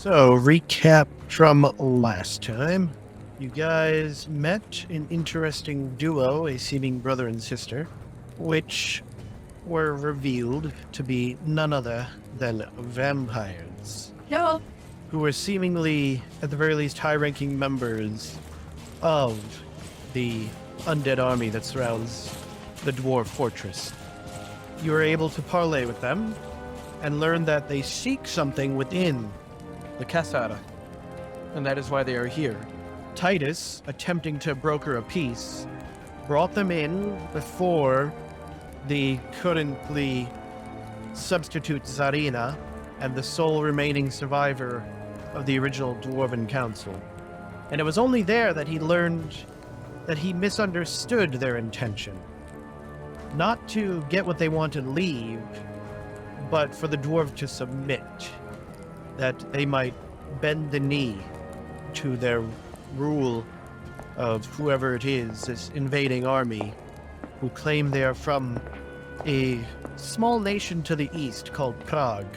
So, recap from last time. You guys met an interesting duo, a seeming brother and sister, which were revealed to be none other than vampires, No. who were seemingly, at the very least, high-ranking members of the undead army that surrounds the dwarf fortress. You were able to parley with them and learn that they seek something within the Kathar, and that is why they are here. Titus, attempting to broker a peace, brought them in before the currently substitute Zarina and the sole remaining survivor of the original Dwarven Council. And it was only there that he learned that he misunderstood their intention. Not to get what they want and leave, but for the dwarf to submit, that they might bend the knee to their rule of whoever it is, this invading army, who claim they are from a small nation to the east called Prague.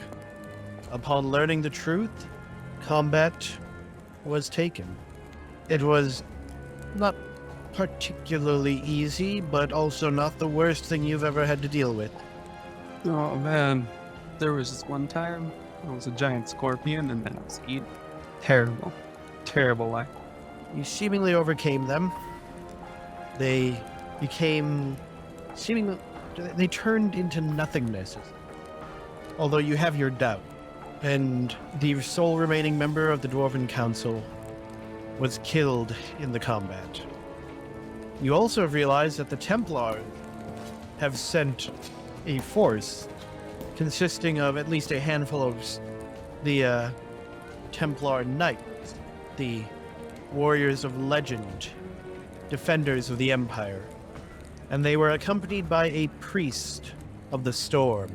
Upon learning the truth, combat was taken. It was not particularly easy, but also not the worst thing you've ever had to deal with. Oh man, there was this one time, it was a giant scorpion and then I was eaten. Terrible. Terrible life. You seemingly overcame them. They became seemingly... They turned into nothingness. Although you have your doubt. And the sole remaining member of the Dwarven Council was killed in the combat. You also realize that the Templars have sent a force consisting of at least a handful of the Templar Knights, the warriors of legend, defenders of the Empire. And they were accompanied by a priest of the storm.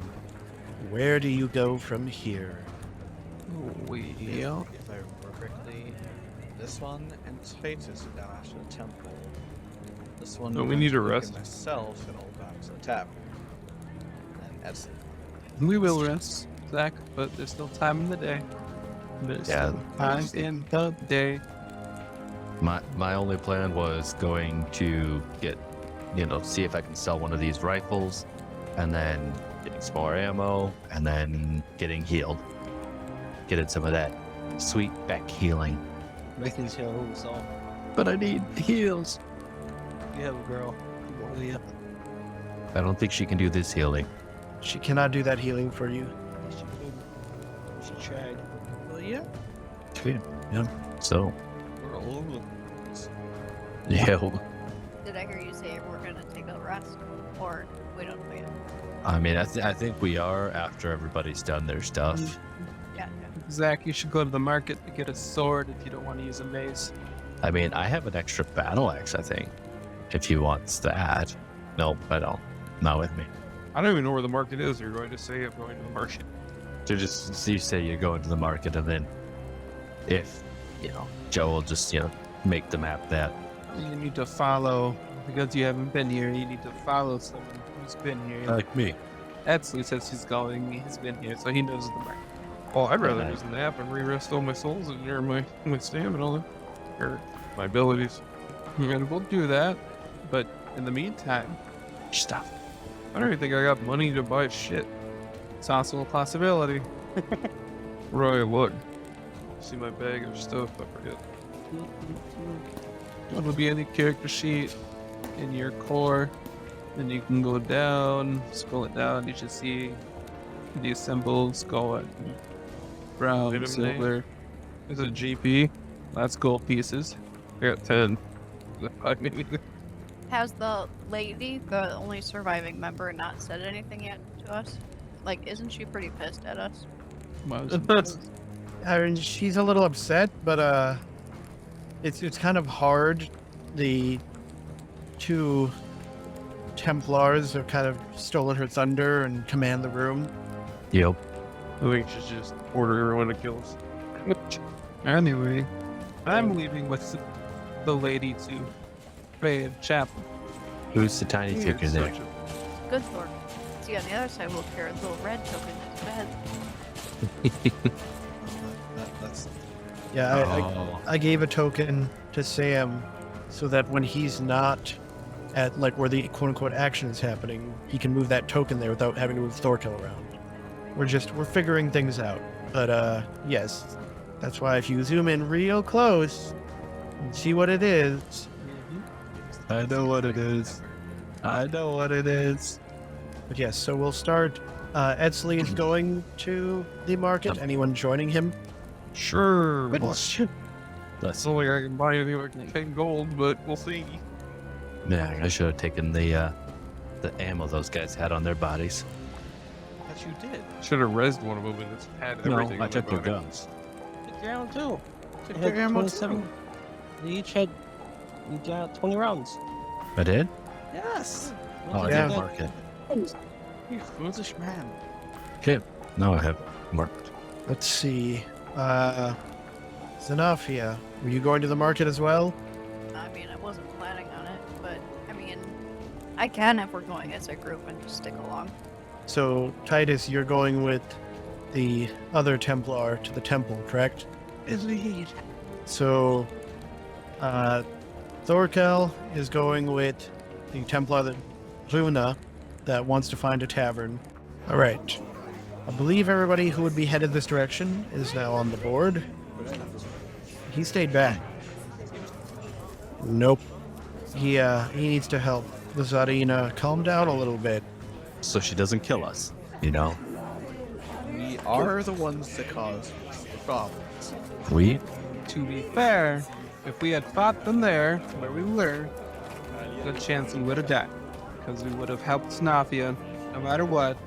Where do you go from here? Well, If I remember correctly, this one and its fate is the National Temple. This one. No, we I'm need to going rest. Myself and all back to the tavern. And that's it. we will rest, Zach, but there's still time in the day. There's Yeah. still time in the day. My only plan was going to get, see if I can sell one of these rifles, and then getting some more ammo, and then getting healed. Getting some of that sweet back healing. Making sure who's all. But I need heals. You have a girl. You I don't think she can do this healing. She cannot do that healing for you. She tried. Well, yeah. Yeah. So, We're all over the place. yeah. Did I hear you say we're gonna take a rest, or we don't wait? I mean, I think we are after everybody's done their stuff. Yeah. Zach, you should go to the market to get a sword if you don't want to use a mace. I mean, I have an extra battle axe, I think, if he wants that. Nope, I don't. Not with me. I don't even know where the market is. You're going to say I'm going to the market. So just you say you're going to the market, and then if Joe will just make the map that. You need to follow, because you haven't been here, you need to follow someone who's been here. Like me. Etzley says he's going, he's been here, so he knows the market. Oh, I'd rather just nap and re-rest all my souls and near my stamina, or my abilities. And we'll do that, but in the meantime, Stuff. I don't even think I got money to buy shit. It's also a possibility. Roy, look. See my bag of stuff, I forget. It'll be in the character sheet in your core. Then you can go down, scroll it down, you should see these symbols, gold, brown, Item silver. There's a GP. That's gold pieces. I got 10. Maybe. Has the lady, the only surviving member, not said anything yet to us? Like, isn't she pretty pissed at us? I mean, she's a little upset, but it's kind of hard. The two Templars have kind of stolen her thunder and command the room. Yep. I think she should just order everyone to kill us. Anyway, I'm leaving with the lady to pay a chapel. Who's the tiny ticker there? Good sword. See, on the other side, we'll carry a little red token in his bed. That's That's Yeah, Oh. I gave a token to Sam so that when he's not at like where the quote unquote action is happening, he can move that token there without having to move Thorkel around. We're figuring things out. But yes. That's why if you zoom in real close and see what it is. I know what it is. I know what it is. But yes, so we'll start. Edsley is going to the market. Anyone joining him? Sure. Let's. It's only I can buy anything like 10 gold, but we'll see. Yeah, I should have taken the ammo those guys had on their bodies. what you did. Should have rezzed one of them and it's had everything. No, I on their took their body. guns. Took your ammo too. Took They had your ammo 27. too. They each had 20 rounds. I did? Yes. Oh, I Yeah. didn't mark it. You foolish man. Okay. No, I have marked. Let's see. Xenophia, were you going to the market as well? I mean, I wasn't planning on it, but I mean, I can if we're going as a group and just stick along. So, Titus, you're going with the other Templar to the temple, correct? Indeed. So, Thorkel is going with the Templar that Luna that wants to find a tavern. All right. I believe everybody who would be headed this direction is now on the board. He stayed back. Nope. He needs to help the Zarina calm down a little bit. So she doesn't kill us, you know? We are the ones that cause the problems. We? To be fair, if we had fought them there, where we were, good chance we would have died. Because we would have helped Snafia, no matter what,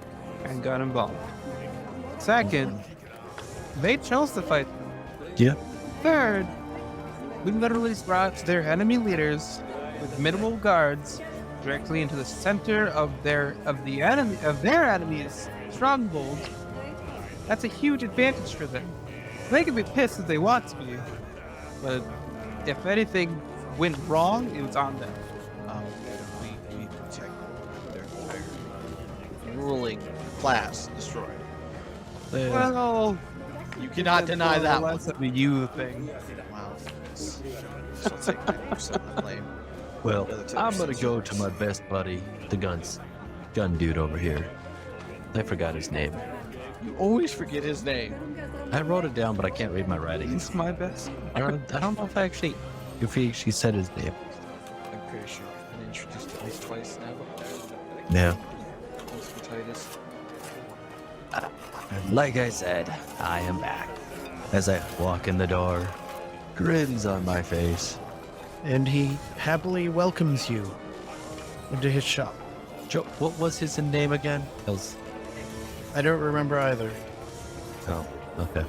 and got involved. Second, they chose to fight them. Yeah. Third, we literally brought their enemy leaders with minimal guards directly into the center of their enemy's stronghold. That's a huge advantage for them. They can be pissed if they want to be, but if anything went wrong, it was on them. We protect their entire ruling class destroyed. Well, You cannot deny that one. That's a you thing. Wow. So take 90% of the blame. Well, The other 10% I'm gonna is go yours. to my best buddy, the gun dude over here. I forgot his name. You always forget his name. I wrote it down, but I can't read my writing. It's my best. I don't know if he actually said his name. I'm pretty sure I've been introduced at least twice now. Yeah. Mr. Titus. Like I said, I am back. As I walk in the door, grins on my face. And he happily welcomes you into his shop. Joe, what was his name again? I don't remember either. Oh, okay.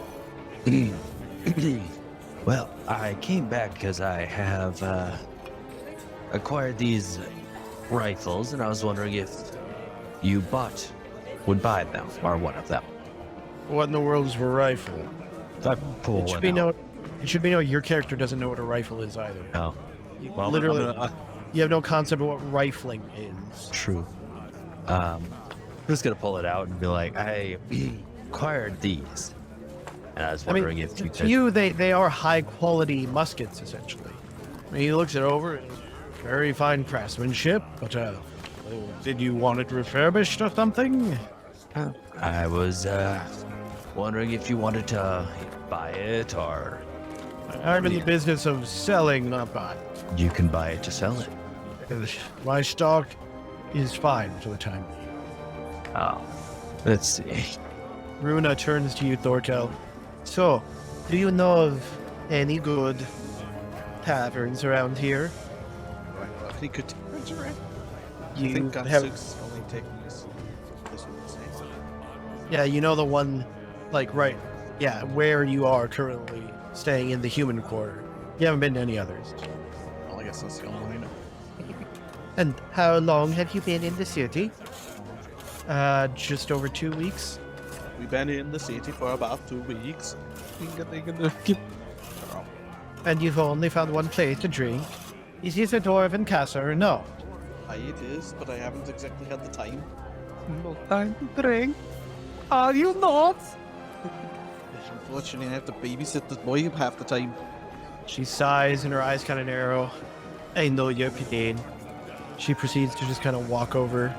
Well, I came back because I have acquired these rifles, and I was wondering if you would buy them, or one of them. What in the world is a rifle? I pull It should one be out. it should be known your character doesn't know what a rifle is either. No. You Well, literally, I'm gonna- you have no concept of what rifling is. True. I'm just gonna pull it out and be like, I acquired these. And I was I mean, wondering if you to could. you, they are high quality muskets, essentially. I mean, he looks it over, and very fine craftsmanship, but did you want it refurbished or something? I was wondering if you wanted to buy it, or I'm in the business of selling, not buying. you can buy it to sell it. My stock is fine for the time being. Oh, let's see. Runa turns to you, Thorkel. So, do you know of any good taverns around here? He could take it, right? I You think have, Gunsuk's only taking this one the same. yeah, you know the one, like where you are currently staying in the human quarter. You haven't been to any others. Well, I guess that's the only one I know. And how long have you been in the city? Just over 2 weeks. We've been in the city for about 2 weeks. And you've only found one place to drink. Is this a dwarven castle or no? It is, but I haven't exactly had the time. No time to drink. Are you not? Unfortunately, I have to babysit this boy half the time. She sighs and her eyes kind of narrow. I know your pain. She proceeds to just kind of walk over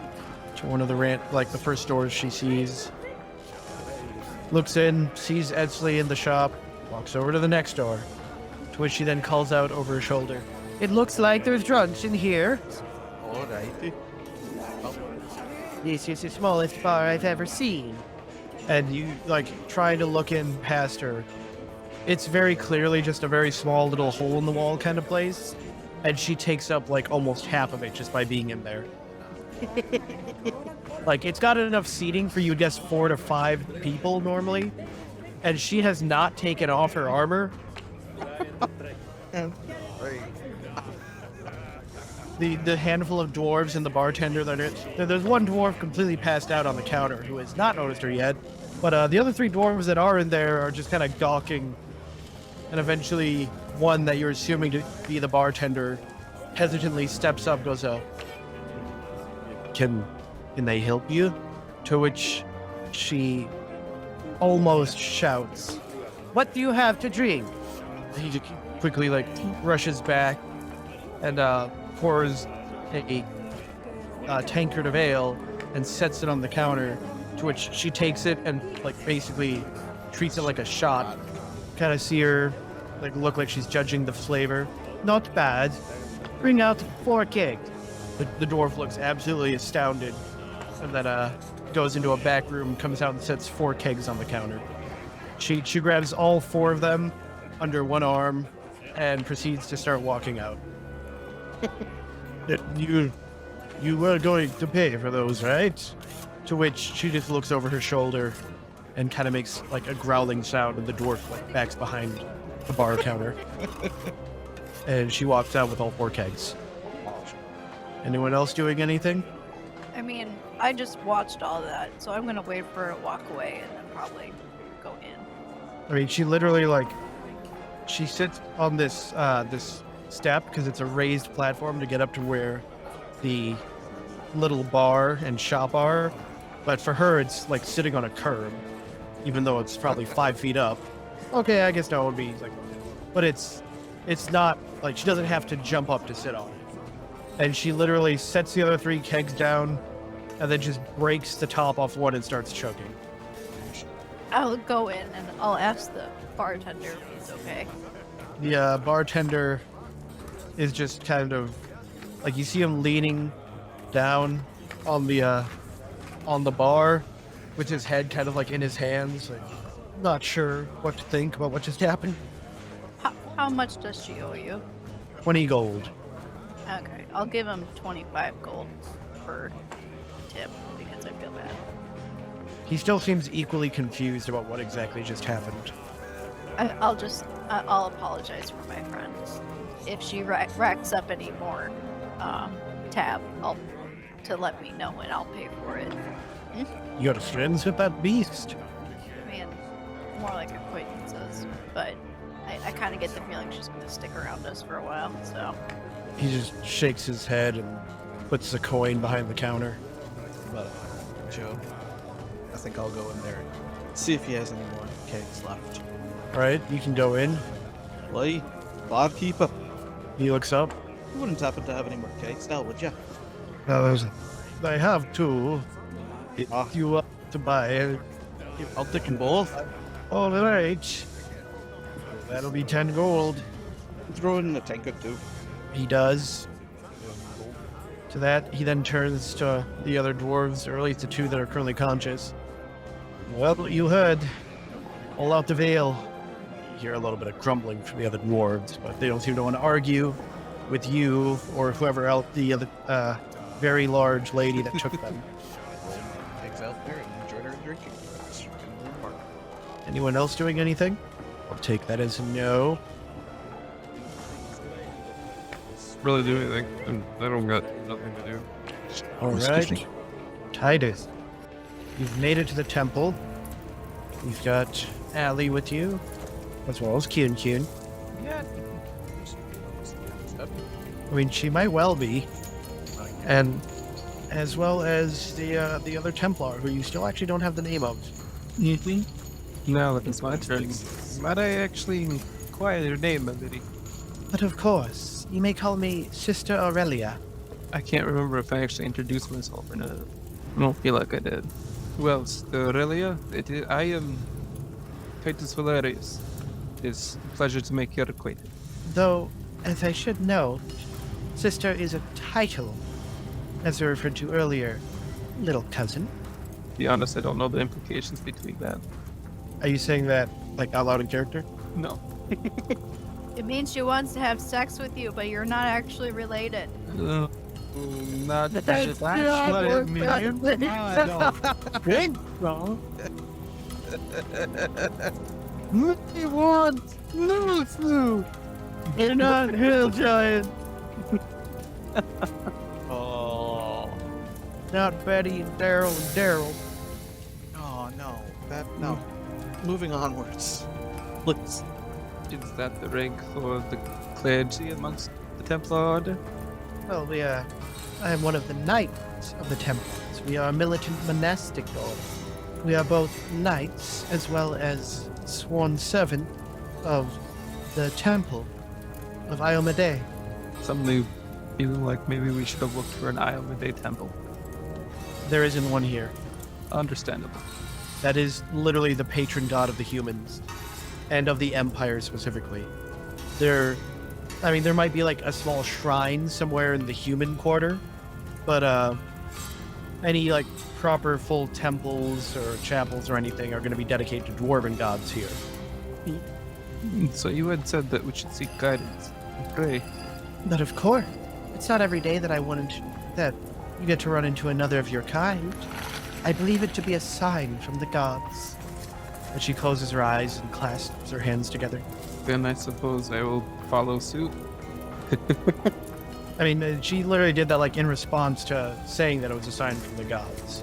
to one of the first doors she sees. Looks in, sees Edsley in the shop, walks over to the next door, to which she then calls out over her shoulder. It looks like there's drugs in here. Alrighty. This is the smallest bar I've ever seen. And you, trying to look in past her. It's very clearly just a very small little hole in the wall kind of place. And she takes up, almost half of it just by being in there. It's got enough seating for, you would guess, 4 to 5 people normally. And she has not taken off her armor. The handful of dwarves and the bartender there's one dwarf completely passed out on the counter who has not noticed her yet, but the other 3 dwarves that are in there are just kind of gawking, and eventually one that you're assuming to be the bartender hesitantly steps up, goes, can they help you? To which she almost shouts, what do you have to drink? He just quickly rushes back and pours a tankard of ale and sets it on the counter, to which she takes it and basically treats it like a shot. Kind of see her look like she's judging the flavor. Not bad. Bring out 4 kegs. The dwarf looks absolutely astounded, and then goes into a back room, comes out and sets 4 kegs on the counter. She grabs all 4 of them under one arm and proceeds to start walking out. You were going to pay for those, right? To which she just looks over her shoulder and kind of makes a growling sound, and the dwarf backs behind the bar counter. And she walks out with all 4 kegs. Anyone else doing anything? I mean, I just watched all that, so I'm gonna wait for her to walk away and then probably go in. I mean, she literally she sits on this this step because it's a raised platform to get up to where the little bar and shop are, but for her it's sitting on a curb, even though it's probably 5 feet up. Okay, I guess that would be but it's not she doesn't have to jump up to sit on it. And she literally sets the other 3 kegs down and then just breaks the top off one and starts choking. I'll go in and I'll ask the bartender if he's okay. The bartender is just kind of you see him leaning down on the bar with his head kind of in his hands, not sure what to think about what just happened. How much does she owe you? 20 gold. Okay, I'll give him 25 gold per tip because I feel bad. He still seems equally confused about what exactly just happened. I'll apologize for my friend. If she racks up any more tab, to let me know and I'll pay for it. You're friends with that beast? I mean, more like acquaintances, but I kind of get the feeling she's going to stick around us for a while, so. He just shakes his head and puts the coin behind the counter. But, Joe, I think I'll go in there and see if he has any more kegs left. Right, you can go in. Lee, barkeeper, He looks up. you wouldn't happen to have any more kegs now, would you? I have 2. If you want to buy, I'll take them both. all right. That'll be 10 gold. Throw in a tank or 2. He does. To that, he then turns to the other dwarves, or at least the 2 that are currently conscious. Well, you heard. All out of ale. You hear a little bit of grumbling from the other dwarves, but they don't seem to want to argue with you or whoever else, the other very large lady that took them. Kegs out there and enjoy their drinking. Anyone else doing anything? I'll take that as a no. Really do anything, and I don't got nothing to do. All right. Titus, you've made it to the temple. You've got Allie with you, as well as Kyun. Yeah. I mean, she might well be. And as well as the other Templar, who you still actually don't have the name of. Now it is my turn. Might I actually inquire your name, my lady? But of course, you may call me Sister Aurelia. I can't remember if I actually introduced myself or not. I don't feel like I did. Well, Sister Aurelia, I am Titus Valerius. It is a pleasure to make your acquaintance. Though, as I should know, Sister is a title, as I referred to earlier, little cousin. To be honest, I don't know the implications between that. Are you saying that, like, out loud in character? No. It means she wants to have sex with you, but you're not actually related. Not That's what it means. Big wrong. What do you want? No. You're not hill giant. Oh. Not Betty and Daryl and Daryl. Oh no. No. Moving onwards. Is that the rank for the clergy amongst the Templar Order? Well, I am one of the knights of the Templars. We are a militant monastic order. We are both knights as well as sworn servant of the temple of Iomade. Suddenly feeling like maybe we should have looked for an Iomade temple. There isn't one here. Understandable. That is literally the patron god of the humans and of the Empire specifically. There might be like a small shrine somewhere in the human quarter, but any like proper full temples or chapels or anything are going to be dedicated to dwarven gods here. So you had said that we should seek guidance. Pray. But of course, it's not every day that that you get to run into another of your kind. I believe it to be a sign from the gods. And she closes her eyes and clasps her hands together. Then I suppose I will follow suit. I mean, she literally did that like in response to saying that it was a sign from the gods.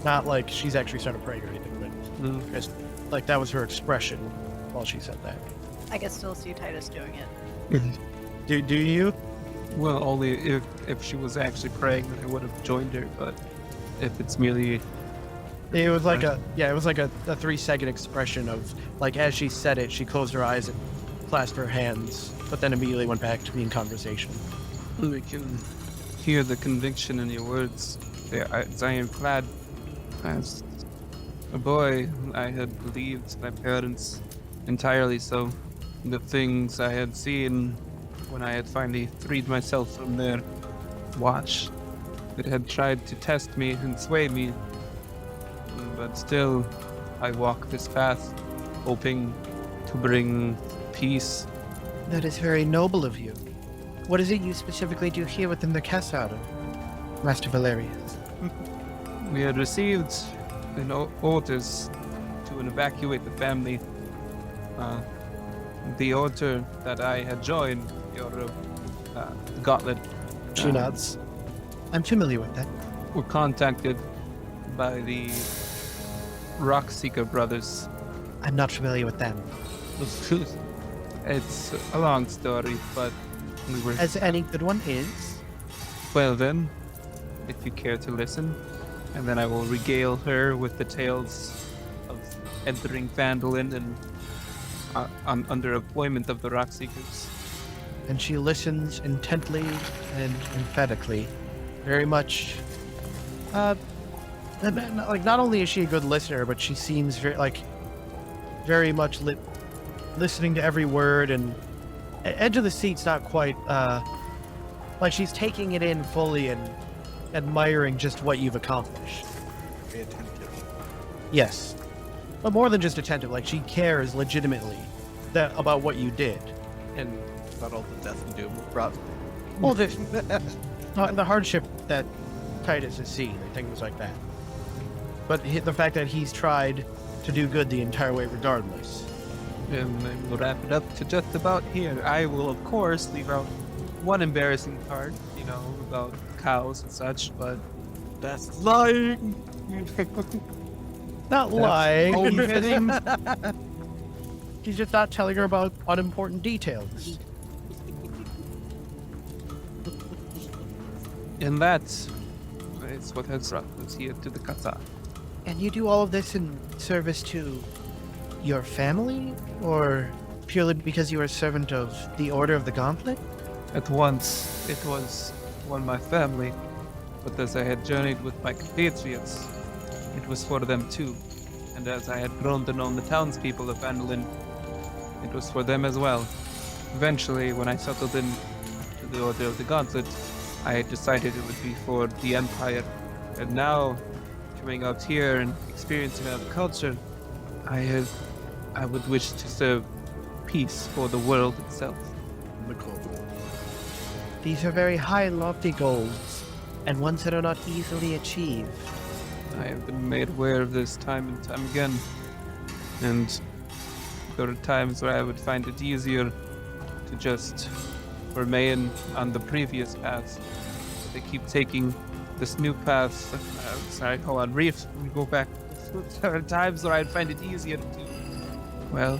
Not like she's actually started praying or anything, but just, like that was her expression while she said that. I can still see Titus doing it. Do you? Well, only if she was actually praying, then I would have joined her. But if it's merely It was like a 3-second expression of like as she said it, she closed her eyes and clasped her hands, but then immediately went back to being conversation. we can hear the conviction in your words, as I am glad. As a boy, I had believed my parents entirely so. The things I had seen when I had finally freed myself from their watch, it had tried to test me and sway me. But still, I walk this path, hoping to bring peace. That is very noble of you. What is it you specifically do here within the Kathar, Master Valerius? We had received orders to evacuate the family. The order that I had joined, your gauntlet, She nods. I'm familiar with that. were contacted by the Rockseeker brothers. I'm not familiar with them. It's a long story, but we were... As any good one is. Well then, if you care to listen, and then I will regale her with the tales of entering Vandalin and under employment of the Rockseekers. And she listens intently and emphatically. Very much, like not only is she a good listener, but she seems very much listening to every word, and edge of the seat's not quite, like she's taking it in fully and admiring just what you've accomplished. Be attentive. Yes. But more than just attentive, like she cares legitimately about what you did. And About all the death and doom brought. well, the hardship that Titus has seen and things like that. But the fact that he's tried to do good the entire way regardless. And I will wrap it up to just about here. I will, of course, leave out one embarrassing part, about cows and such, but That's lying. Not lying. omitting. He's just not telling her about unimportant details. And that is what has brought us here to the Kathar. And you do all of this in service to your family? Or purely because you are a servant of the Order of the Gauntlet? At once, it was my family, but as I had journeyed with my compatriots, it was for them too. And as I had grown to know the townspeople of Vandalin, it was for them as well. Eventually, when I settled in to the Order of the Gauntlet, I decided it would be for the Empire. And now, coming out here and experiencing another culture, I would wish to serve peace for the world itself. These are very high and lofty goals, and ones that are not easily achieved. I have been made aware of this time and time again, and there are times where I would find it easier to just remain on the previous path. But they keep taking this new path. Sorry, hold on, Reef, let me go back. There are times where I'd find it easier to, well,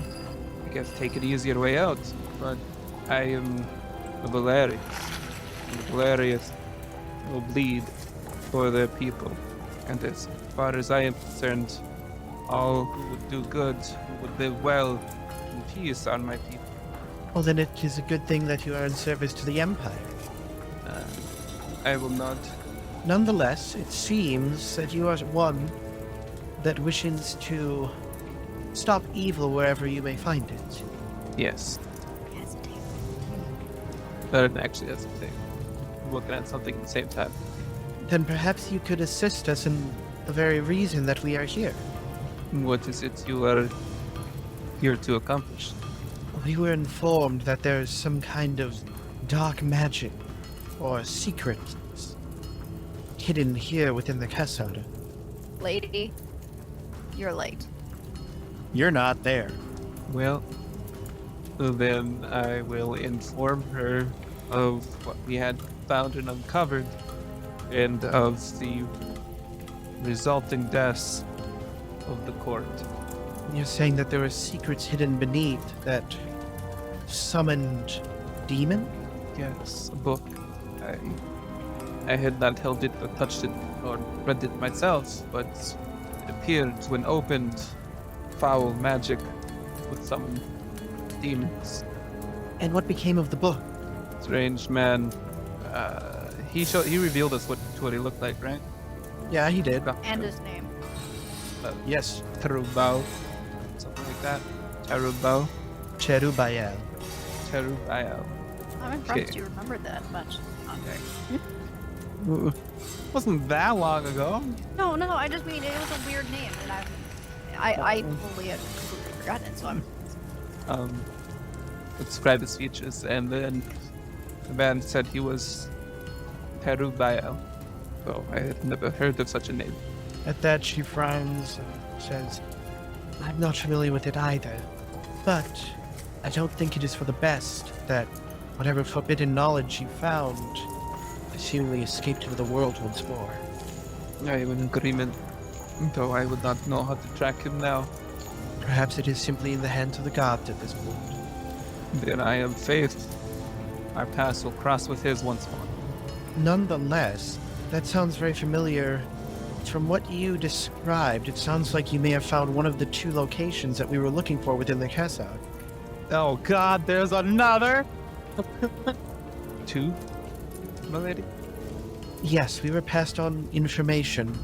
I guess take an easier way out, but I am a Valerius. And Valerius will bleed for their people. And as far as I am concerned, all who would do good, who would live well in peace are my people. Well, then it is a good thing that you are in service to the Empire. I will not. Nonetheless, it seems that you are one that wishes to stop evil wherever you may find it. Yes. Hesitate. Actually, that's the thing. I'm looking at something at the same time. Then perhaps you could assist us in the very reason that we are here. What is it you are here to accomplish? We were informed that there is some kind of dark magic or secret hidden here within the Kathar. Lady, you're late. You're not there. Well, then I will inform her of what we had found and uncovered, and of the resulting deaths of the court. You're saying that there are secrets hidden beneath that summoned demon? Yes, a book. I had not held it or touched it or read it myself, but it appeared when opened foul magic with some demons. And what became of the book? Strange man. He revealed us what he looked like, right? Yeah, he did. And his name. Yes, Terubao. Something like that. Terubao. Cherubayel. Terubao. I'm impressed you remembered that much. Wasn't that long ago. No, I just mean it was a weird name, and I fully had completely forgotten it, so I'm... Described his features, and then the man said he was Terubao. So I had never heard of such a name. At that, she frowns and says, I'm not familiar with it either, but I don't think it is for the best that whatever forbidden knowledge you found seemingly escaped into the world once more. I am in agreement, though I would not know how to track him now. Perhaps it is simply in the hands of the gods at this point. Then I am faith. Our paths will cross with his once more. Nonetheless, that sounds very familiar. From what you described, it sounds like you may have found one of the two locations that we were looking for within the Kathar. Oh God, there's another! Two? My lady? Yes, we were passed on information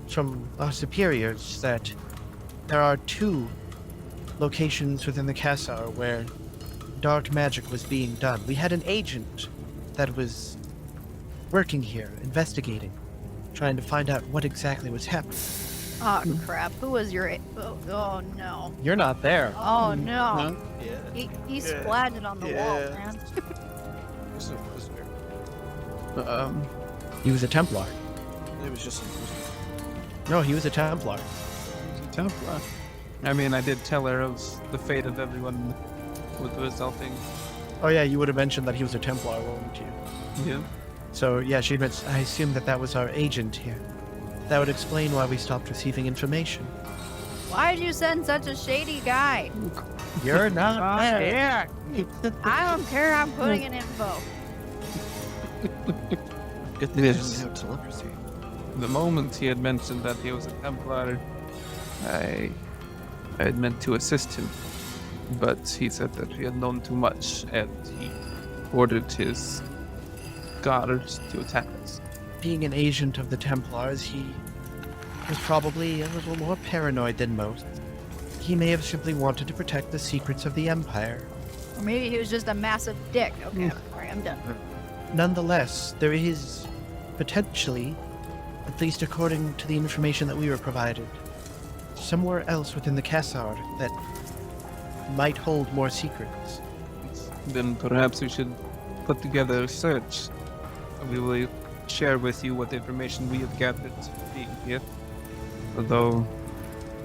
from our superiors that there are two locations within the Kathar where dark magic was being done. We had an agent that was working here, investigating, trying to find out what exactly was happening. Oh crap! Who was your? Oh no! You're not there. Oh no! Yeah. He splatted on the wall, Yeah. man. This is weird. He was a Templar. It was just. No, he was a Templar. Templar. I mean, I did tell her of the fate of everyone with the resulting. Oh yeah, you would have mentioned that he was a Templar, wouldn't you? Yeah. So yeah, she admits, I assume that was our agent here. That would explain why we stopped receiving information. Why did you send such a shady guy? You're not there. I don't care. I'm putting in info. Good thing they didn't have telepathy. the moment he had mentioned that he was a Templar, I had meant to assist him. But he said that he had known too much, and he ordered his guards to attack us. Being an agent of the Templars, he was probably a little more paranoid than most. He may have simply wanted to protect the secrets of the Empire. Or maybe he was just a massive dick. Okay, alright, I'm done. Nonetheless, there is potentially, at least according to the information that we were provided, somewhere else within the Kathar that might hold more secrets. Then perhaps we should put together a search. We will share with you what information we have gathered being here. Although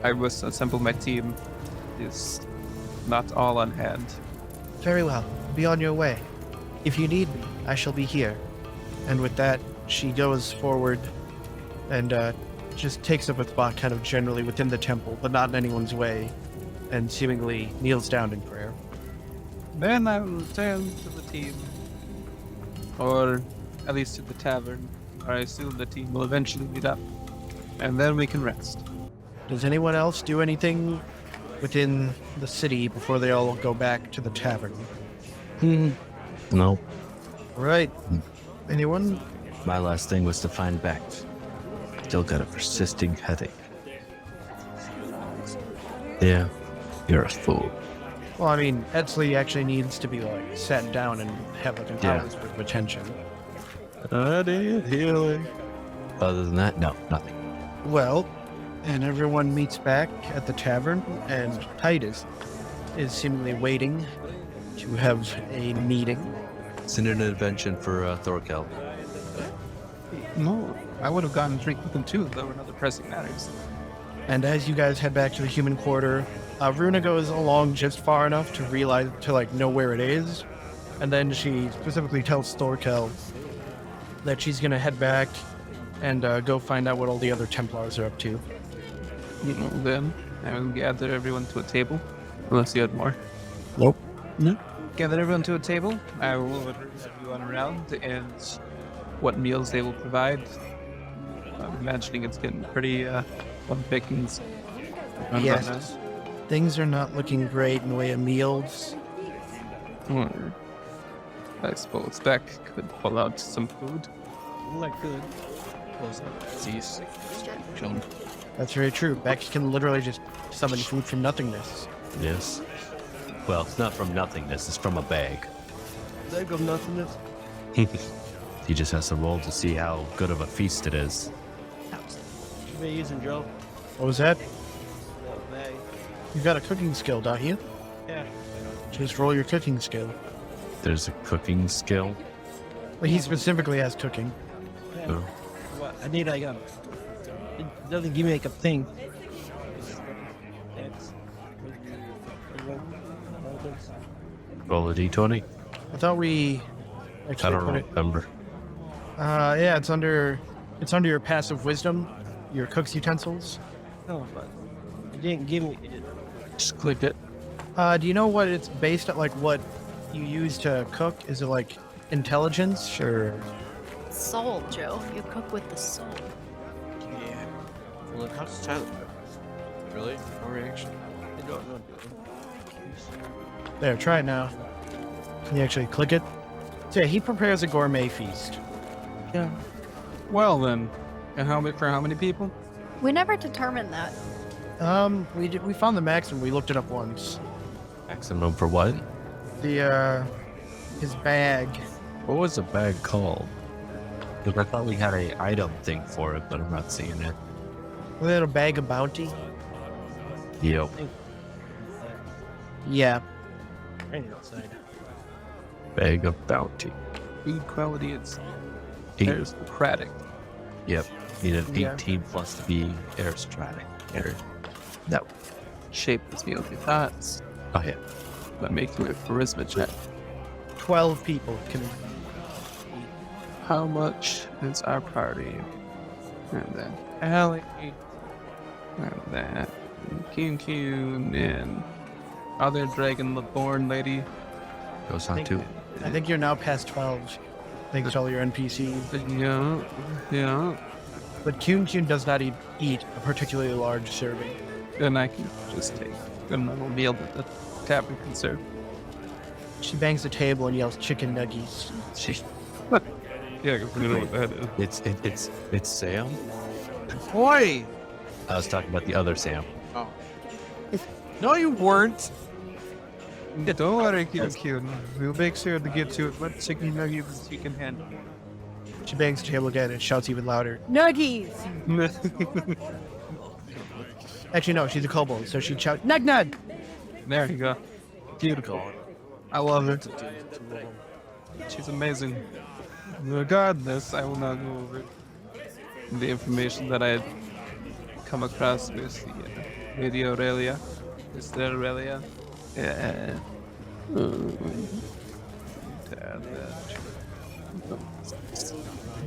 I must assemble my team, is not all on hand. Very well. Be on your way. If you need me, I shall be here. And with that, she goes forward and just takes up a spot kind of generally within the temple, but not in anyone's way, and seemingly kneels down in prayer. Then I will return to the team. Or at least to the tavern, where I assume the team will eventually meet up. And then we can rest. Does anyone else do anything within the city before they all go back to the tavern? No. Right. Anyone? My last thing was to find Bex. Still got a persisting headache. Yeah, you're a fool. Well, I mean, Edsley actually needs to be, like, sat down and have, like, an hour's worth of attention. I need healing. Other than that, no, nothing. Well, and everyone meets back at the tavern, and Titus is seemingly waiting to have a meeting. Send an intervention for Thorkel. No, I would have gotten a drink with them too, if there were other pressing matters. And as you guys head back to the human quarter, Runa goes along just far enough to realize, to like know where it is. And then she specifically tells Thorkel that she's gonna head back and go find out what all the other Templars are up to. Then I will gather everyone to a table, unless you had more. Nope. No. Gather everyone to a table. I will order everyone around and what meals they will provide. I'm imagining it's getting pretty fun pickings. Yes. Things are not looking great in the way of meals. Or I suppose Beck could pull out some food. Like good. Close up. Disease. That's very true. Beck can literally just summon food from nothingness. Yes. Well, it's not from nothingness, it's from a bag. Bag of nothingness. He just has to roll to see how good of a feast it is. What are you using, Joe? What was that? Bag. You've got a cooking skill, don't you? Yeah. Just roll your cooking skill. There's a cooking skill. Well, he specifically has cooking. Yeah. Oh. What? I need like a. It doesn't give me like a thing. Roll a d20. I thought we I actually don't put it. remember. Yeah, it's under your passive wisdom, your cook's utensils. No, but it didn't give me. Just click it. Do you know what it's based on? Like what you use to cook? Is it like intelligence? Sure. Soul, Joe. You cook with the soul. Yeah. Well, then how does Tyler know? Really? No reaction? I don't know. There, try it now. Can you actually click it? So yeah, he prepares a gourmet feast. Yeah. Well then, and for how many people? We never determined that. We found the maximum. We looked it up once. Maximum for what? His bag. What was the bag called? Because I thought we had a item thing for it, but I'm not seeing it. Was it a bag of bounty? Yep. Yeah. Right outside. Bag of bounty. Food quality is Eight. aristocratic. Yep. Need an Yeah. 18 plus to be aristocratic. No. Shape this meal with your thoughts Oh yeah. by making a charisma check. 12 people can. How much is our party? And then Allie. And that. And and other dragon-born lady. Goes on to. I think you're now past 12. Thanks to all your NPCs. Yeah. But Kyun does not eat a particularly large serving. Then I can just take a normal meal that the tavern can serve. She bangs the table and yells chicken nuggies. Yeah, because we know what that is. It's Sam. Boy! I was talking about the other Sam. Oh. No, you weren't. Yeah, don't worry, Kyun. We'll make sure to get you as much chicken nuggets as you can handle. She bangs the table again and shouts even louder. Nuggies! Actually, no, she's a kobold, so she'd shout, Nug Nug! There you go. Beautiful. I love her. She's amazing. Regardless, I will now go over the information that I had come across with the Lady Aurelia. Is there Aurelia? Yeah.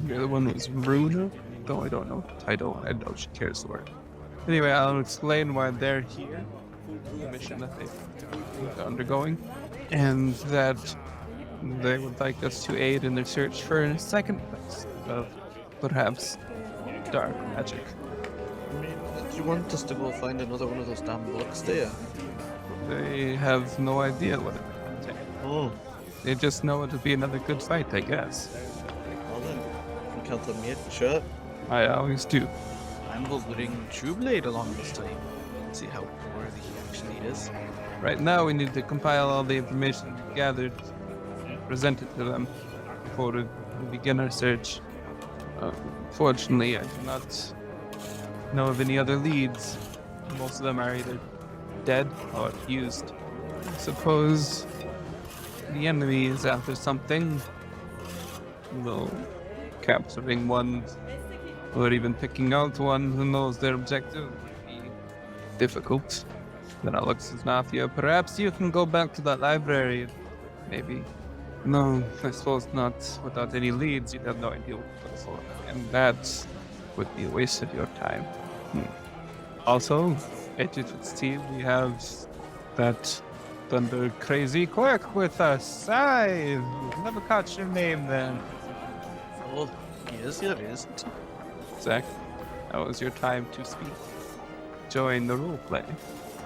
The other one was Runa? No, I don't know the title. I know she cares for it. Anyway, I'll explain why they're here, the mission that they're undergoing, and that they would like us to aid in their search for a second place of perhaps dark magic. Do you want us to go find another one of those damn books there? They have no idea what it would take. Oh. They just know it would be another good fight, I guess. Well then, you can count on me for sure. I always do. And we'll bring Trueblade along this time. See how worthy he actually is. Right now, we need to compile all the information we gathered and present it to them before we begin our search. Fortunately, I do not know of any other leads. Most of them are either dead or used. I suppose the enemy is after something. Though capturing one or even picking out one who knows their objective would be difficult. Then Alex's Mafia, perhaps you can go back to that library, maybe. No, I suppose not. Without any leads, you'd have no idea what to look for. And that would be a waste of your time. Also, at its team, we have that Thunder Crazy Clerk with us. I never caught your name then. Oh, yes, there is. Zach, that was your time to speak. Join the roleplay.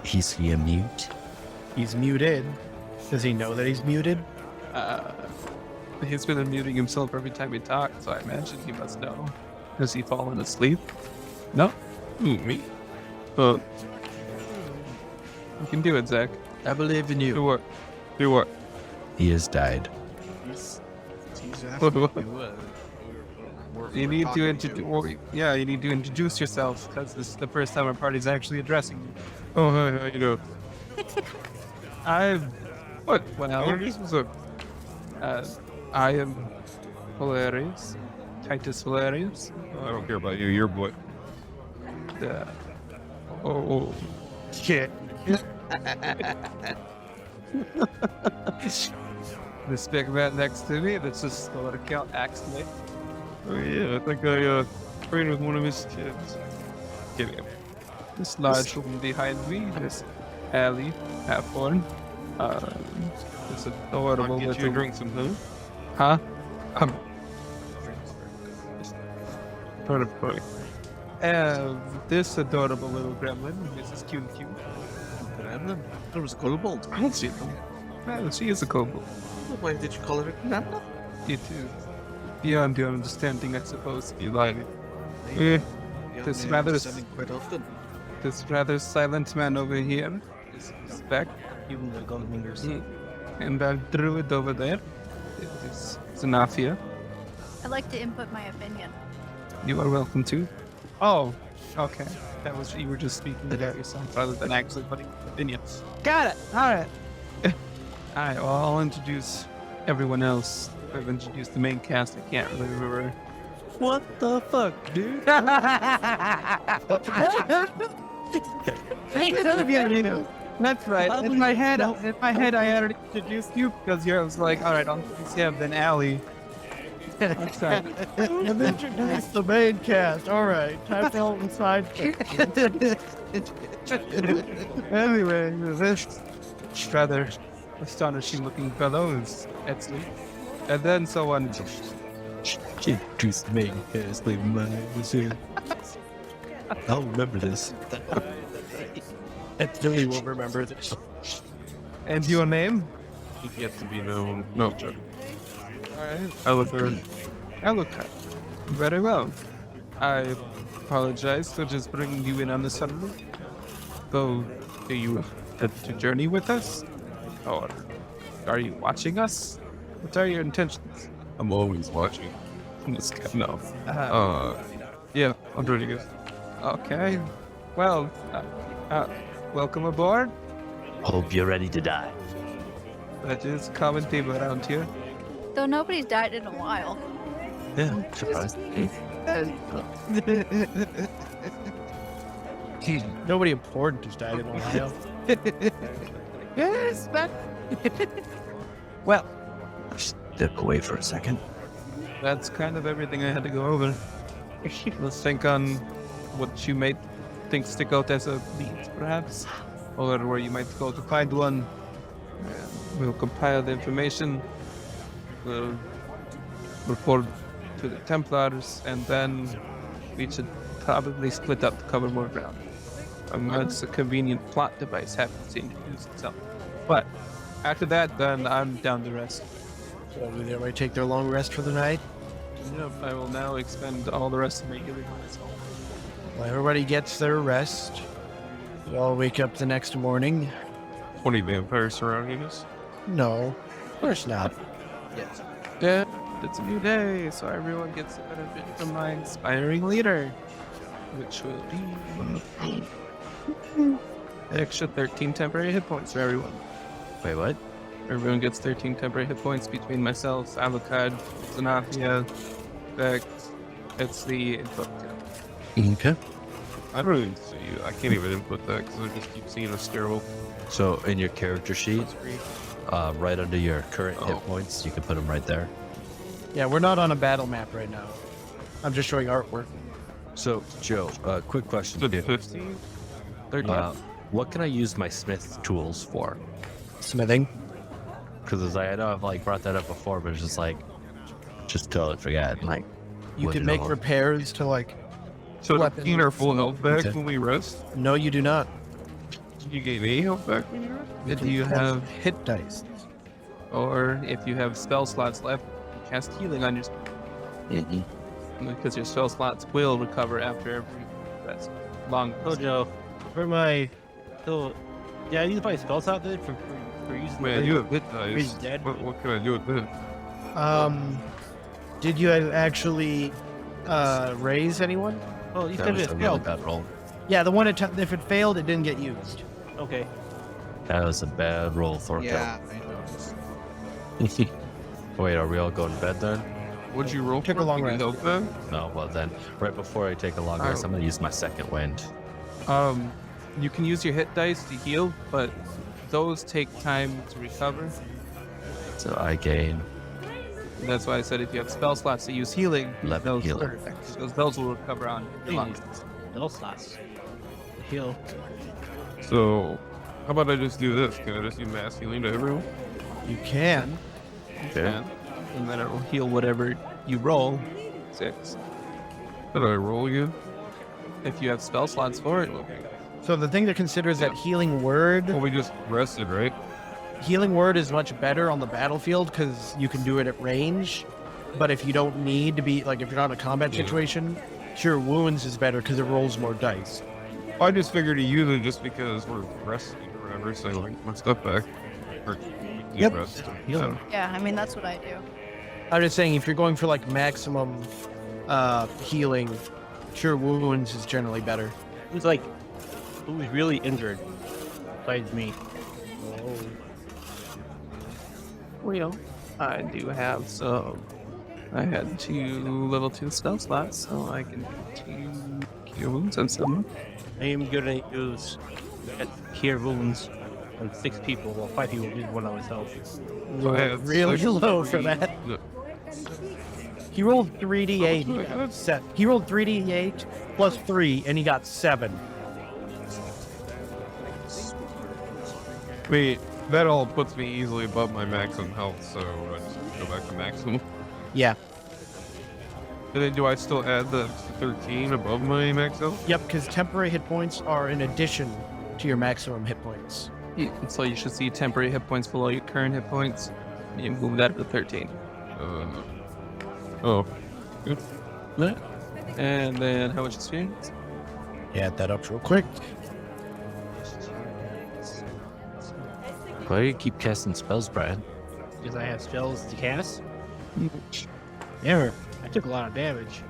He's here mute. He's muted. Does he know that he's muted? He's been unmuting himself every time he talks, so I imagine he must know. Has he fallen asleep? No? Me? But you can do it, Zach. I believe in Do you. what? Do what? He has died. He's What? after you. You need to introduce. Yeah, you need to introduce yourself because this is the first time our party's actually addressing you. Oh, hi, how you doing? What? Well, what's up? I am Hilarious, Titus Hilarious. I don't care about you. You're boy. Oh, Shit. this big man next to me. This is the little count Axley. Oh yeah, I think I trained with one of his kids. Give him. This large woman behind me is Allie Halfborn. This adorable I'll get little. you a drink sometime. Huh? Perfect. This adorable little gremlin, Mrs. Cute. Gremlin? There was a kobold. I don't see them. Well, she is a kobold. Why did you call her a gremlin? It is beyond your understanding, I suppose. You like it. Eh, This rather is- Sending quite often. this rather silent man over here is Beck, Even the gun fingers. and that druid over there is Zanafia. I'd like to input my opinion. You are welcome to. Oh, okay. That was you were just speaking about yourself rather than actually putting an opinion. Got it. All right. All right. Well, I'll introduce everyone else. I've introduced the main cast. I can't really remember. What the fuck, dude? That's right. In my head, I already introduced you because I was like, all right, I'll introduce him, then Allie. That's right. And introduce the main cast. All right. Time to help inside. Anyway, this rather astonishing looking fellow is Etzli. And then so on. Introduce me as the man was here. I'll remember this. Billy will remember this. And your name? He gets to be known. No, joke. Alright. I look good. Alucard. Very well. I apologize for just bringing you in on the sudden. So, do you have to journey with us? Or are you watching us? What are your intentions? I'm always watching. This guy. No. Yeah, I'm doing good. Okay. Well, welcome aboard. Hope you're ready to die. That is a common theme around here. Though nobody's died in a while. Yeah, surprised. Nobody important has died in a while. Yes, but... well, Step away for a second. that's kind of everything I had to go over. Let's think on what you might think stick out as a lead, perhaps, or where you might go to find one. We'll compile the information. We'll report to the Templars, and then we should probably split up to cover more ground. That's a convenient plot device. Haven't seen it use itself. But after that, then I'm down to rest. So do they already take their long rest for the night? Yep, I will now expend all the rest of my healing on myself. Well, everybody gets their rest. We all wake up the next morning. 20 vampires surrounding us. No, of course not. Yes. Yeah, it's a new day, so everyone gets to benefit from my inspiring leader, which will be an extra 13 temporary hit points for everyone. Wait, what? Everyone gets 13 temporary hit points between myself, Alucard, Zanafia, Vex, Etsy, and Focus. Okay. I don't even see you. I can't even input that because I just keep seeing a sterile. So in your character sheet, right under your current Oh. hit points, you can put them right there. Yeah, we're not on a battle map right now. I'm just showing artwork. So, Joe, quick question. Is to it you. 15? 13. What can I use my smith tools for? Smithing. Because I know I've like brought that up before, but it's just like, just totally forgot. Like, You what can it make all- repairs to like. So to Weapons. gain our full health back Okay. when we rest? No, you do not. You gain 8 health back when you rest? If you have, hit dice. or if you have spell slots left, you cast healing on your Mhm. because your spell slots will recover after every rest. Long So rest. Joe, for my, so yeah, I use my spell slot then for using. Man, the you have hit dice. He's dead. What can I do with this? Did you actually raise anyone? Oh, you That said was it a really failed. bad roll. Yeah, the one if it failed, it didn't get used. Okay. That was a bad roll, Thorkel. Yeah, I noticed. Wait, are we all going to bed then? What'd you roll Took for? a long You rest. health back? No, well then, right before I take a long rest, I'm going to use my second wind. You can use your hit dice to heal, but those take time to recover. So I gain And that's why I said if you have spell slots to use healing, 11 those, healing. those will recover on your long Please. rest. No slots. Heal. So, how about I just do this? Can I just do mass healing to everyone? You can. And then it will heal whatever you roll. 6. Did I roll again? If you have spell slots for it. So the thing to consider is that healing word. Well, we just rested, right? Healing word is much better on the battlefield because you can do it at range. But if you don't need to be like if you're not in a combat Yeah. situation, Cure Wounds is better because it rolls more dice. I just figured to use it just because we're resting or whatever, so like my stuff back. Or Yep. rest. Healing. Yeah, I mean, that's what I do. I'm just saying if you're going for like maximum healing, Cure Wounds is generally better. Who's like, who's really injured besides me? Well, I do have some. I had 2 level 2 spell slots, so I can do cure wounds on someone. I am gonna use cure wounds on 6 people, well 5 people, just one on myself. So I have Really six- low for that. He rolled 3d8. Oh, I got He rolled 3d8 plus 3, and he got 7. Wait, that all puts me easily above my maximum health, so I just go back to maximum. Yeah. And then do I still add the 13 above my max health? Yep, because temporary hit points are in addition to your maximum hit points. So you should see temporary hit points below your current hit points. You move that to 13. Oh. Good. And then how much experience? Add that up real quick. Why do you keep casting spells, Brian? Because I have spells to cast. Yeah, I took a lot of damage.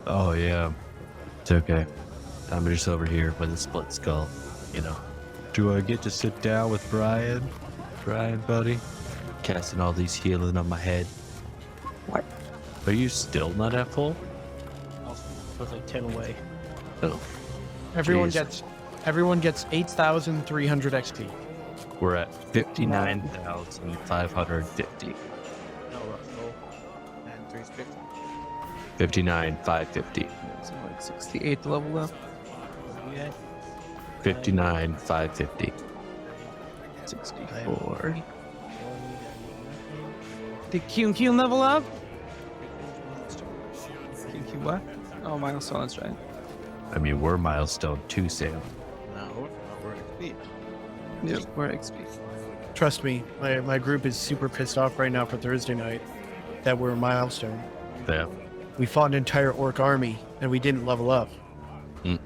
Oh, yeah. It's okay. I'm just over here with a split skull, you know. Do I get to sit down with Brian? Brian, buddy? Casting all these healing on my head. What? Are you still not at full? I was like 10 away. Oh, Everyone Jeez. gets 8,300 XP. we're at 59,550. No, Russell. And 350. 59,550. So like 68 level up. Yeah. 59,550. 64. Did Q level up? Q what? Oh, milestone, that's right. I mean, we're milestone 2, Sam. No, we're XP. Yep, we're XP. Trust me, my group is super pissed off right now for Thursday night that we're a milestone. Yeah. We fought an entire orc army and we didn't level up. Mm.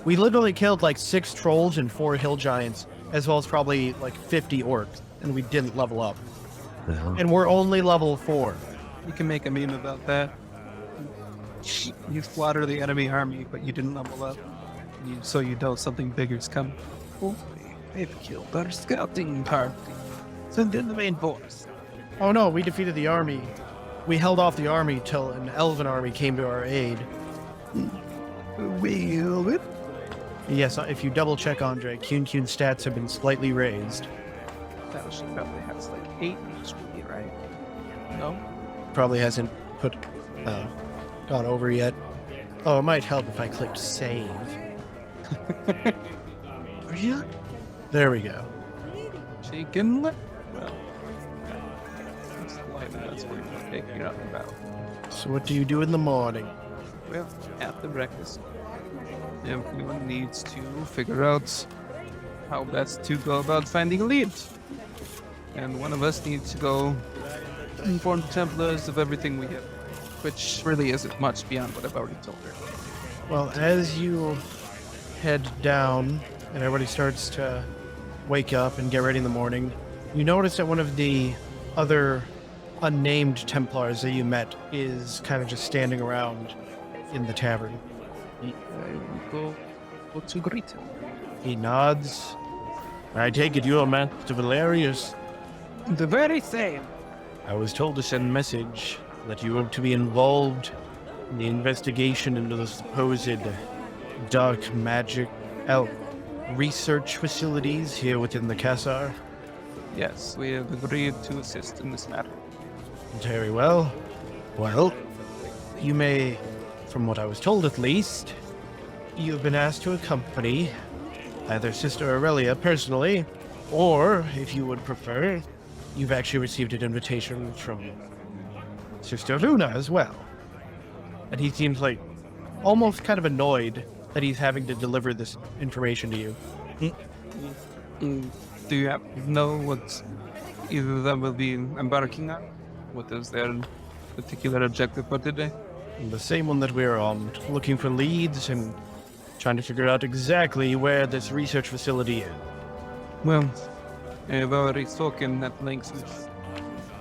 We literally killed like 6 trolls and 4 hill giants, as well as probably like 50 orcs, and we didn't level up. Well, And we're only level 4. You can make a meme about that. You slaughter the enemy army, but you didn't level up. So you know something bigger's coming. Oh, they've killed our scouting party. Send in the main force. Oh no, we defeated the army. We held off the army till an elven army came to our aid. Well, Yes, if you double check Andre, Kyun stats have been slightly raised. that should probably has like 8 HP, right? No? Probably hasn't gone over yet. Oh, it might help if I clicked save. Really? There we go. Chicken leg? Well, that's what you're taking up about. So what do you do in the morning? Well, after breakfast, everyone needs to figure out how best to go about finding a lead. And one of us needs to go inform the Templars of everything we have, which really isn't much beyond what I've already told her. Well, as you head down and everybody starts to wake up and get ready in the morning, you notice that one of the other unnamed Templars that you met is kind of just standing around in the tavern. I will go to greet him. He nods. I take it you are Master Valerius. The very same. I was told to send a message that you were to be involved in the investigation into the supposed dark magic research facilities here within the Kathar. Yes, we have agreed to assist in this matter. Very well. Well, you may, from what I was told at least, you've been asked to accompany either Sister Aurelia personally, or, if you would prefer, you've actually received an invitation from Sister Luna as well. And he seems like almost kind of annoyed that he's having to deliver this information to you. Do you know what either of them will be embarking on? What is their particular objective for today? The same one that we're on, looking for leads and trying to figure out exactly where this research facility is. Well, I've already spoken at length with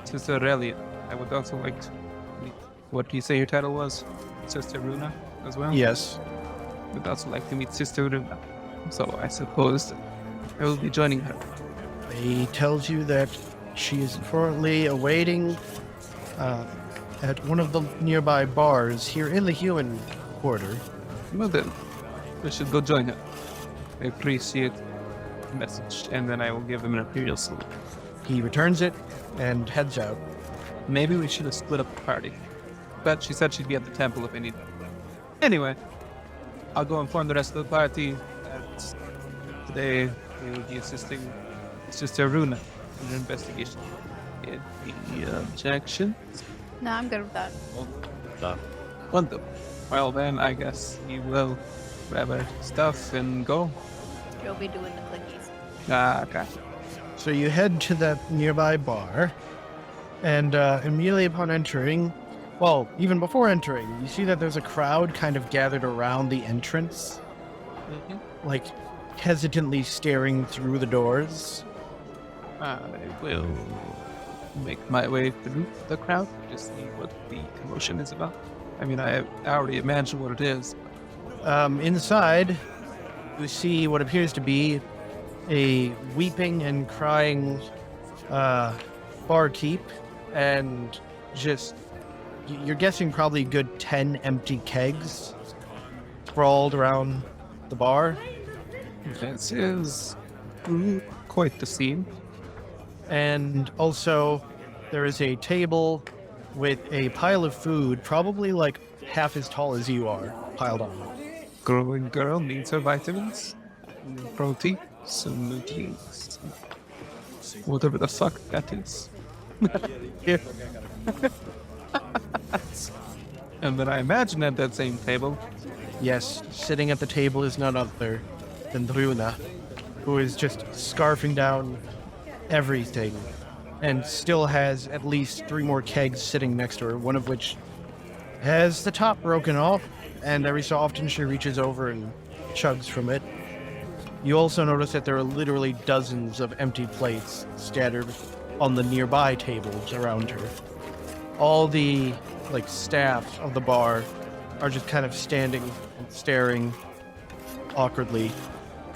Sister Aurelia. I would also like to meet, what do you say your title was? Sister Runa as well? Yes. I would also like to meet Sister Runa. So I suppose I will be joining her. He tells you that she is currently awaiting at one of the nearby bars here in the human quarter. Well then, I should go join her. I appreciate the message, and then I will give him an imperial salute. He returns it and heads out. Maybe we should have split up the party. But she said she'd be at the temple if I need her. Anyway, I'll go inform the rest of the party that today we will be assisting Sister Runa in her investigation. Any objection? No, I'm good with that. stuff. Wonderful. Well then, I guess you will grab our stuff and go. You'll be doing the clickies. Ah, okay. So you head to that nearby bar, and immediately upon entering, well, even before entering, you see that there's a crowd kind of gathered around the entrance, like hesitantly staring through the doors. I will make my way through the crowd to see what the commotion is about. I mean, I already imagine what it is. Inside, you see what appears to be a weeping and crying barkeep, and just, you're guessing probably a good 10 empty kegs sprawled around the bar. This is quite the scene. And also, there is a table with a pile of food, probably like half as tall as you are, piled on. Growing girl needs her vitamins, protein, some nutrients, whatever the fuck that is. Yeah. And then I imagine at that same table, Yes, sitting at the table is none other than Bruna, who is just scarfing down everything and still has at least 3 more kegs sitting next to her, one of which has the top broken off, and every so often she reaches over and chugs from it. You also notice that there are literally dozens of empty plates scattered on the nearby tables around her. All the staff of the bar are just kind of standing and staring awkwardly.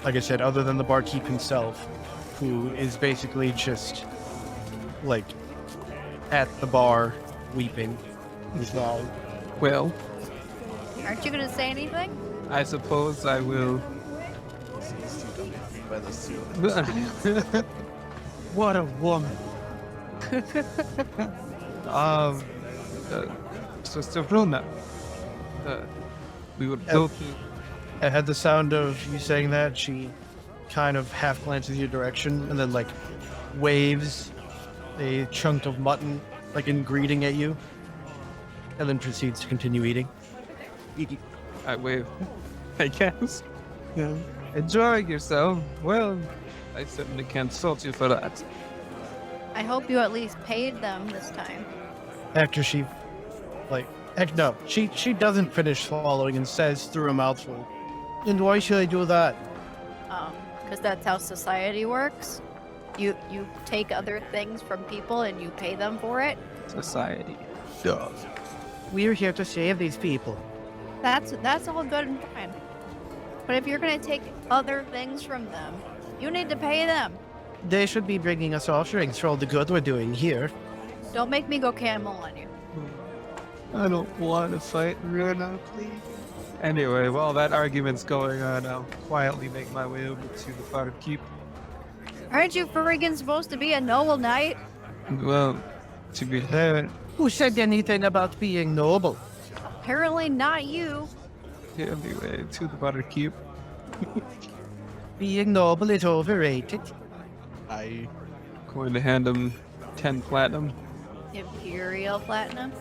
Like I said, other than the barkeep himself, who is basically just at the bar weeping. well, Aren't you gonna say anything? I suppose I will. By the seal. What a woman. Sister Bruna, we would go to. At the sound of you saying that, she kind of half glances your direction and then waves a chunk of mutton in greeting at you, and then proceeds to continue eating. I wave. I guess. Yeah. Enjoying yourself. Well, I certainly can't fault you for that. I hope you at least paid them this time. After she, no, she doesn't finish swallowing and says through a mouthful, "And why should I do that?" Because that's how society works. You take other things from people and you pay them for it. Society. We're here to save these people. That's all good and fine. But if you're gonna take other things from them, you need to pay them. They should be bringing us offerings for all the good we're doing here. Don't make me go camel on you. I don't want to fight right now, please. Anyway, while that argument's going on, I'll quietly make my way over to the barkeep. Aren't you friggin' supposed to be a noble knight? Well, to be fair, Who said anything about being noble? Apparently not you. anyway, to the barkeep. Being noble is overrated. I Going to hand him 10 platinum. Imperial platinum?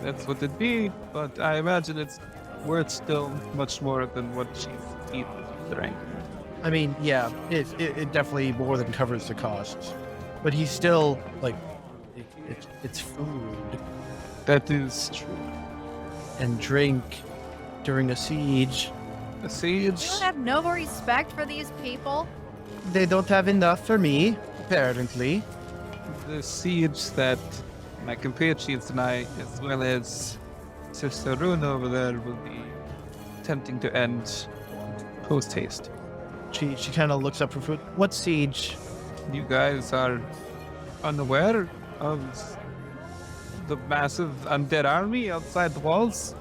That's what it'd be, but I imagine it's worth still much more than what she's eaten and drank. I mean, yeah, it definitely more than covers the costs. But he's still, it's food That is true. and drink during a siege. A siege? You have no respect for these people? They don't have enough for me, apparently. The siege that my compatriots and I, as well as Sister Runa over there, will be attempting to end post-haste. She kind of looks up for food. What siege? You guys are unaware of the massive undead army outside the walls?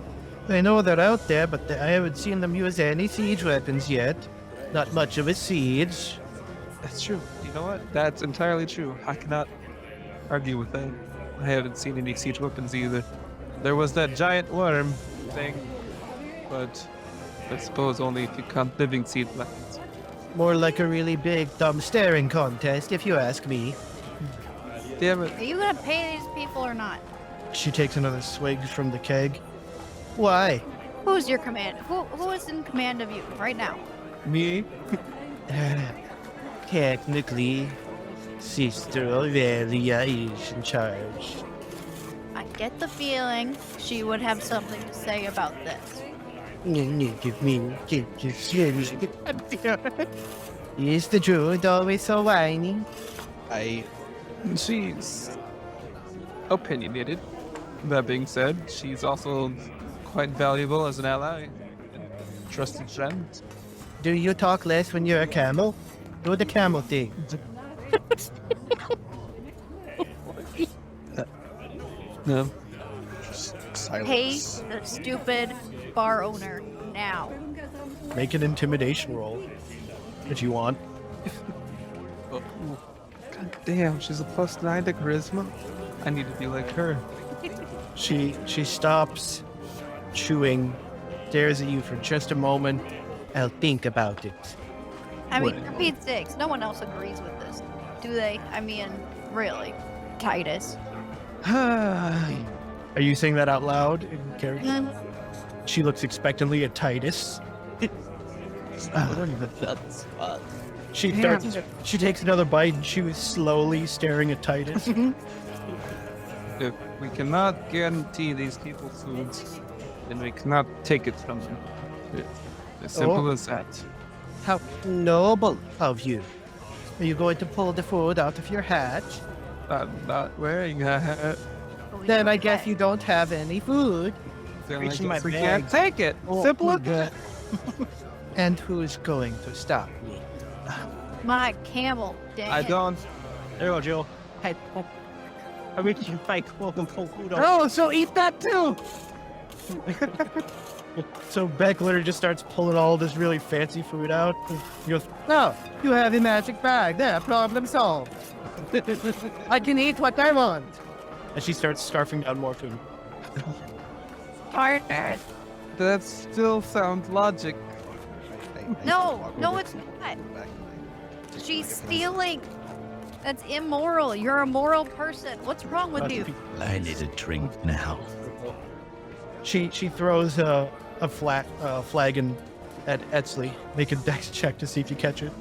I know they're out there, but I haven't seen them use any siege weapons yet. Not much of a siege. That's true. You know what? That's entirely true. I cannot argue with that. I haven't seen any siege weapons either. There was that giant worm thing, but I suppose only if you count living siege weapons. More like a really big, dumb staring contest, if you ask me. Damn it. Are you gonna pay these people or not? She takes another swig from the keg. Why? Who's your command? Who is in command of you right now? Me? Technically, Sister Aurelia is in charge. I get the feeling she would have something to say about this. Is the druid always so whiny? She's opinionated. That being said, she's also quite valuable as an ally. Trusted friend. Do you talk less when you're a camel? Do the camel thing. No. Pay Silence. the stupid bar owner now. Make an intimidation roll if you want. God damn, she's a +9 to charisma. I need to be like her. She stops chewing, stares at you for just a moment. I'll think about it. I mean, What? for Pete's sakes, no one else agrees with this, do they? I mean, really, Titus. Are you saying that out loud in character? She looks expectantly at Titus. She starts. She takes another bite and chews slowly, staring at Titus. If we cannot guarantee these people food, then we cannot take it from them. As simple as that. How noble of you. Are you going to pull the food out of your hat? I'm not wearing a hat. Then I guess you don't have any food. Then I Reaching my guess we bag. can't take it. Simple as that. And who's going to stop me? My camel, dang I it. don't. There you go, Jill. Hey, I reached your bike. Welcome, full food. Oh, so eat that too! So Beckler just starts pulling all this really fancy food out. He goes, "No, you have a magic bag. There, problem solved. I can eat what I want." And she starts scarfing down more food. Partner. That still sounds logic. No, no, it's not. She's stealing. That's immoral. You're a moral person. What's wrong with you? I need a drink now. She throws a flagon at Etzley. Make a dex check to see if you catch it.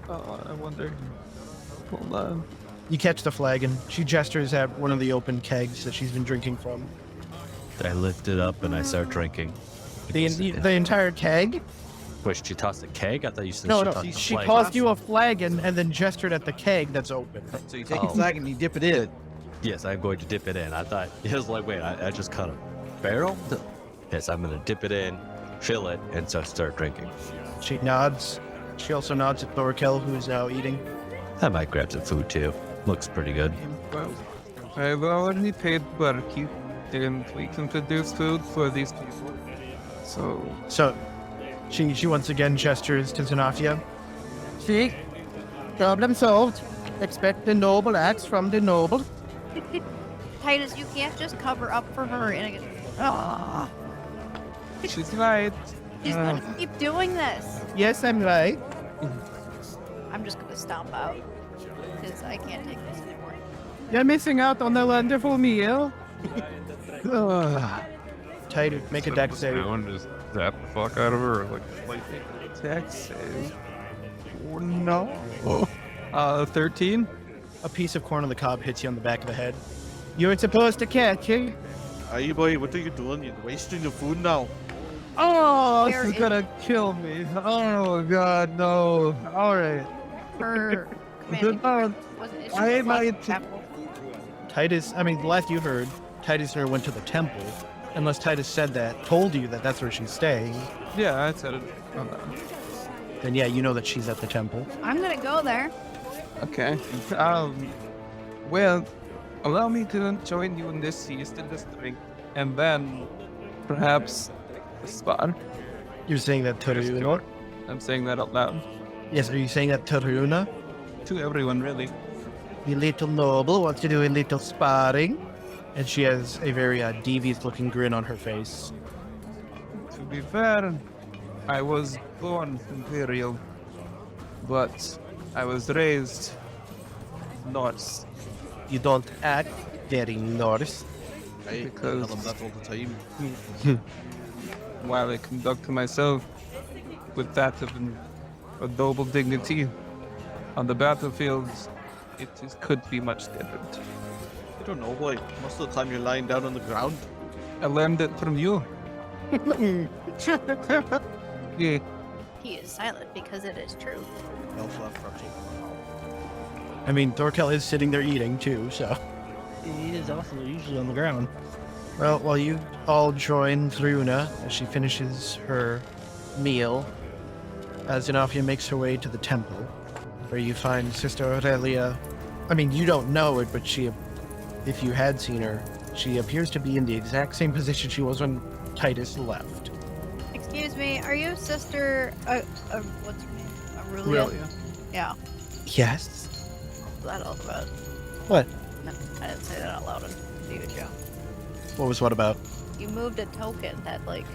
Oh, I wonder. Hold on. You catch the flagon. She gestures at one of the open kegs that she's been drinking from. I lift it up and I start drinking. The entire keg? Wait, she tossed a keg? I thought you said No, she no. tossed a She flag. tossed you a flagon and then gestured at the keg that's open. So you take Oh. a flag and you dip it in. Yes, I'm going to dip it in. I thought, it was like, wait, I just cut a barrel? Yes, I'm going to dip it in, fill it, and so start drinking. She nods. She also nods at Thorkel, who is now eating. I might grab some food too. Looks pretty good. Well, I've already paid barkeep, and we can produce food for these people. So, She once again gestures to Xenofia. See? Problem solved. Expect the noble acts from the noble. Titus, you can't just cover up for her. And she's right. she's gonna keep doing this. Yes, I'm right. I'm just gonna stomp out because I can't take this anymore. You're missing out on a wonderful meal. Titus, make a dex save. Down, just zap the fuck out of her. Like, Dex save. Oh, no. 13. A piece of corn on the cob hits you on the back of the head. You were supposed to catch it. Hey boy, what are you doing? You're wasting the food now. Oh, Where this is is- gonna kill me. Oh God, no. All right. Her commanding wasn't it? I might- Chapel. Titus, I mean, the last you heard, Titus and her went to the temple. Unless Titus said that, told you that that's where she's staying, Yeah, I said it. On that. then yeah, you know that she's at the temple. I'm gonna go there. Okay. Well, allow me to join you in this siesta district, and then perhaps a spa. You're saying that to Runa? I'm saying that out loud Yes, are you saying that to Runa? to everyone, really. The little noble wants to do a little sparring. And she has a very devious-looking grin on her face. To be fair, I was born imperial, but I was raised Norse. You don't act very Norse. Hey, Because- another battle at a time. While I conduct myself with that of a noble dignity on the battlefields, could be much different. I don't know why. Most of the time you're lying down on the ground. I learned it from you. Yeah. He is silent because it is true. No fun protein. I mean, Thorkel is sitting there eating too, so. He is also usually on the ground. Well, while you all join Thruna as she finishes her meal, Xenophia makes her way to the temple, where you find Sister Aurelia. I mean, you don't know it, but if you had seen her, she appears to be in the exact same position she was when Titus left. Excuse me, are you Sister, what's her name? Aurelia? Really? Yeah, Yes. what's that all about? What? No, I didn't say that out loud to you, Joe. What was what about? You moved a token that, like,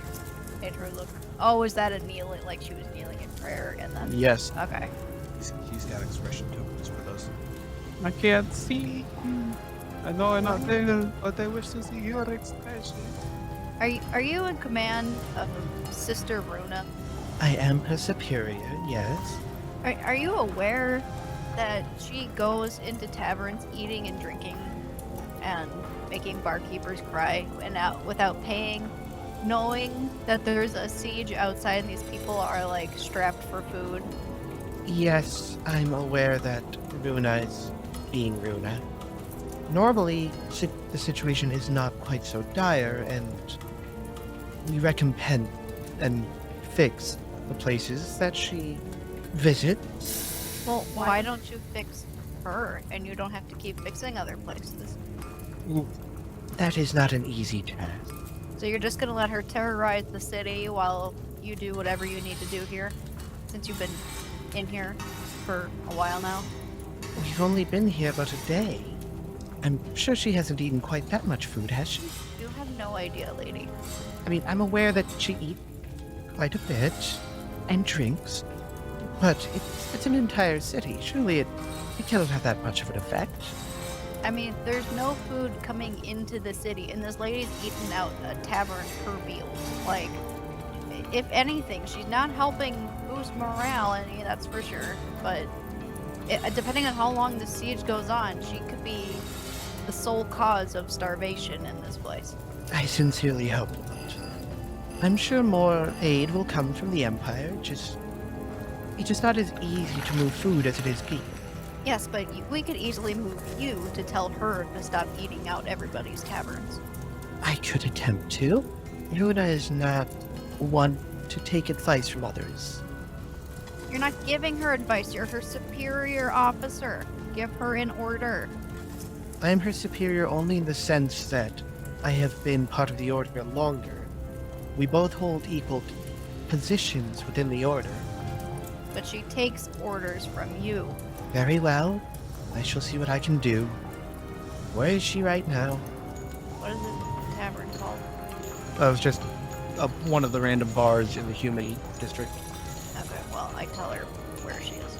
made her look... Oh, was that a kneeling, like she was kneeling in prayer and then... Yes. Okay. He's got expression tokens for those. I can't see. I know I'm not there, but I wish to see your expression. Are you in command of Sister Runa? I am her superior, yes. Are you aware that she goes into taverns eating and drinking and making barkeepers cry and out without paying, knowing that there's a siege outside and these people are like strapped for food? Yes, I'm aware that Runa is being Runa. Normally, the situation is not quite so dire, and we recompense and fix the places that she visits. Well, why don't you fix her and you don't have to keep fixing other places? That is not an easy task. So you're just gonna let her terrorize the city while you do whatever you need to do here? Since you've been in here for a while now? We've only been here about a day. I'm sure she hasn't eaten quite that much food, has she? You have no idea, lady. I mean, I'm aware that she eats quite a bit and drinks, but it's an entire city. Surely it cannot have that much of an effect. I mean, there's no food coming into the city, and this lady's eating out a tavern per meal. Like, if anything, she's not helping boost morale, any, that's for sure. But depending on how long the siege goes on, she could be the sole cause of starvation in this place. I sincerely hope not. I'm sure more aid will come from the Empire, it's just not as easy to move food as it is people. Yes, but we could easily move you to tell her to stop eating out everybody's taverns. I could attempt to. Luna is not one to take advice from others. You're not giving her advice, you're her superior officer. Give her an order. I am her superior only in the sense that I have been part of the Order longer. We both hold equal positions within the Order. But she takes orders from you. Very well. I shall see what I can do. Where is she right now? What is this tavern called? That was just one of the random bars in the human district. Okay, well, I tell her where she is.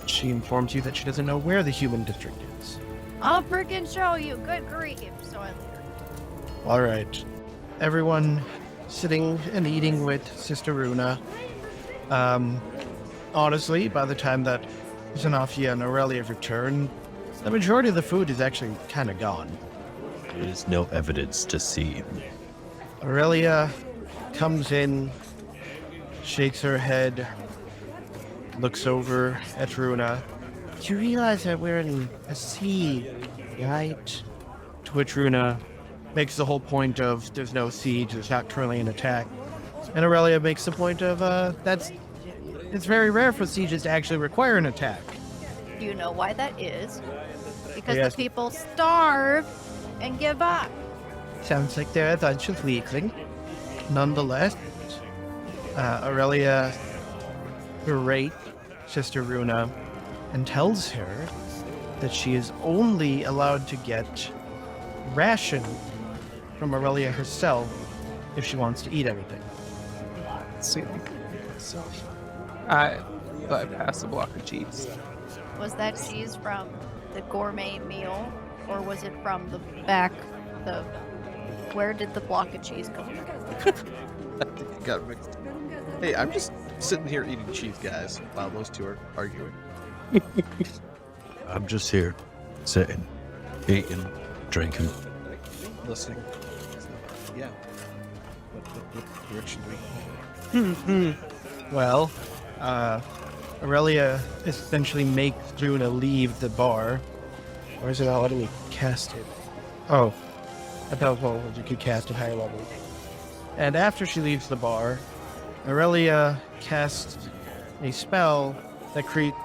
She informs you that she doesn't know where the human district is. I'll freaking show you. Good grief. So I leave her. All right. Everyone sitting and eating with Sister Runa. Honestly, by the time that Xenophia and Aurelia return, the majority of the food is actually kind of gone. There is no evidence to see. Aurelia comes in, shakes her head, looks over at Runa. You realize that we're in a siege, right? To which Runa makes the whole point of there's no siege, there's not currently an attack. And Aurelia makes the point of it's very rare for sieges to actually require an attack. You know why that is? Because Yes. the people starve and give up. Sounds like they're a bunch of weakling. Nonetheless, Aurelia berates Sister Runa and tells her that she is only allowed to get ration from Aurelia herself if she wants to eat everything. See, so I passed a block of cheese. Was that cheese from the gourmet meal, or was it from the back, the Where did the block of cheese come from? I think it got mixed. Hey, I'm just sitting here eating cheese, guys, while those two are arguing. I'm just here, sitting, eating, drinking. Listening. Yeah. What direction do we go? Well, Aurelia essentially makes Luna leave the bar. Or is it not letting me cast it? Oh, I thought well, you could cast at higher levels. And after she leaves the bar, Aurelia casts a spell that creates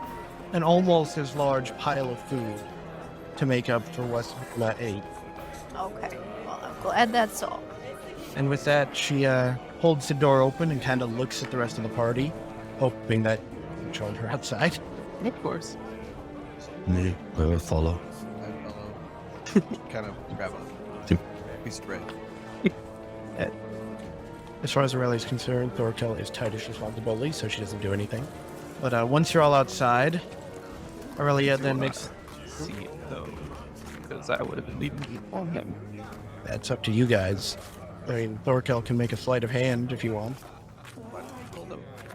an almost as large pile of food to make up for what's not ate. Okay, well, I'm glad that's all. And with that, she holds the door open and kind of looks at the rest of the party, hoping that you join her outside. Of course. Me, I will follow. I follow. Kind of grab a piece of bread. As far as Aurelia's concerned, Thorkel is Titus' responsibility, so she doesn't do anything. But once you're all outside, Aurelia then makes... See it, though, because I would have been leaving before him. That's up to you guys. I mean, Thorkel can make a sleight of hand if you want.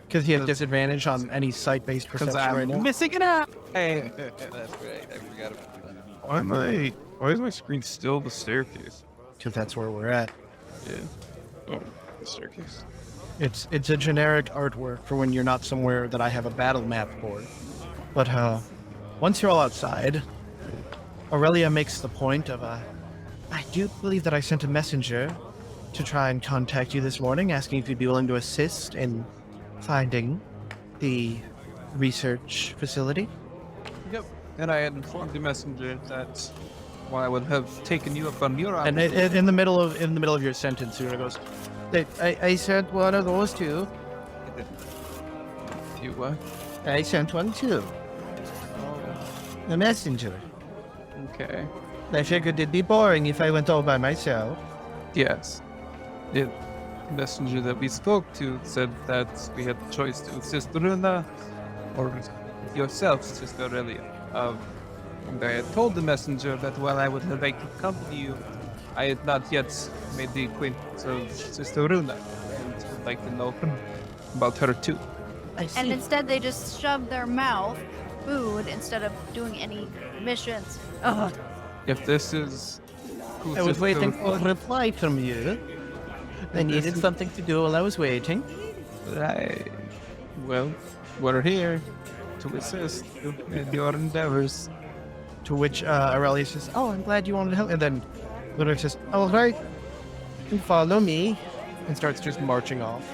Because he has disadvantage on any sight-based Because perception right I'm now. missing it up. Hey, That's right. I forgot about that. Why is my screen still the staircase? Because that's where we're at. Yeah. Oh, the staircase. It's a generic artwork for when you're not somewhere that I have a battle map for. But once you're all outside, Aurelia makes the point of I do believe that I sent a messenger to try and contact you this morning, asking if you'd be willing to assist in finding the research facility. Yep. And I had informed the messenger that while I would have taken you up on your offer. And in the middle of your sentence, Una goes, I sent one of those too. You what? I sent one too. The messenger. Okay. I figured it'd be boring if I went all by myself. Yes. The messenger that we spoke to said that we had the choice to assist Runa or yourself, Sister Aurelia. And I had told the messenger that while I would have liked to accompany you, I had not yet made the acquaintance of Sister Runa and would like to know about her too. And instead they just shove their mouth food instead of doing any missions. Ugh. If this is who I was Sister- waiting for a reply from you. I needed something to do while I was waiting. Well, we're here to assist you in your endeavors. To which Aurelia says, "Oh, I'm glad you wanted to help." And then Ludwig says, "All right, you can follow me," and starts just marching off.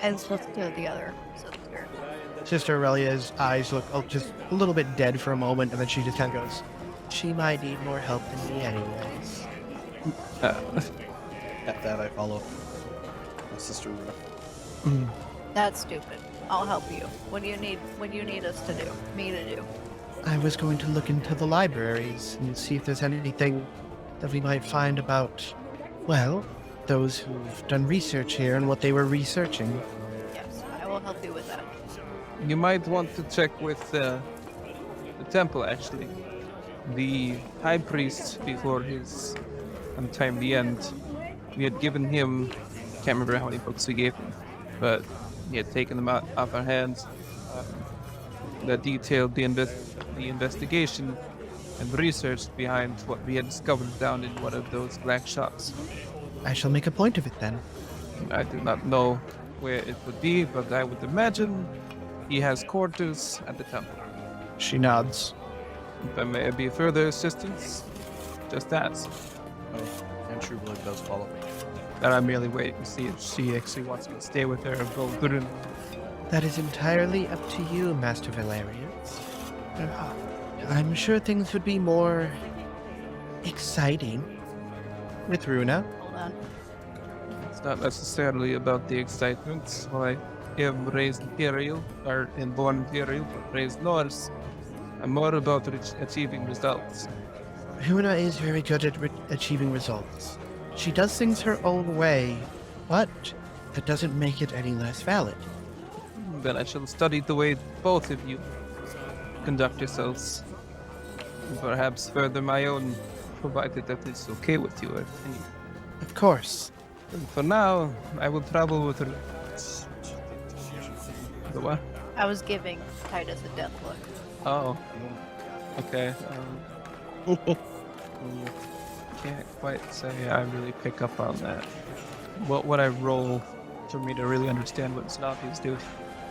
And supposed to the other sister. Sister Aurelia's eyes look just a little bit dead for a moment, and then she just kind of goes, "She might need more help than me, anyways." At that, I follow my sister Runa. That's stupid. I'll help you. What do you need? What do you need us to do? Me to do? I was going to look into the libraries and see if there's anything that we might find about, well, those who've done research here and what they were researching. Yes, I will help you with that. You might want to check with the temple, actually. The high priest, before his untimely end, we had given him, can't remember how many books we gave him, but he had taken them out off our hands that detailed the investigation and research behind what we had discovered down in one of those black shops. I shall make a point of it then. I do not know where it would be, but I would imagine he has quarters at the temple. She nods. If there may be further assistance, just ask. Oh, and True Blood does follow me. That I'm merely waiting to see if she actually wants me to stay with her and go through. That is entirely up to you, Master Valerius. I'm sure things would be more exciting with Runa. Hold on. It's not necessarily about the excitement. Well, I am raised Imperial, or born Imperial, but raised Norse. I'm more about achieving results. Runa is very good at achieving results. She does things her own way, but that doesn't make it any less valid. Then I shall study the way both of you conduct yourselves, and perhaps further my own provided that it's okay with you. Of course. And for now, I will travel with her. The what? I was giving Titus a death look. Oh. Okay. Can't quite say I really pick up on that. What would I roll for me to really understand what Snappy's doing?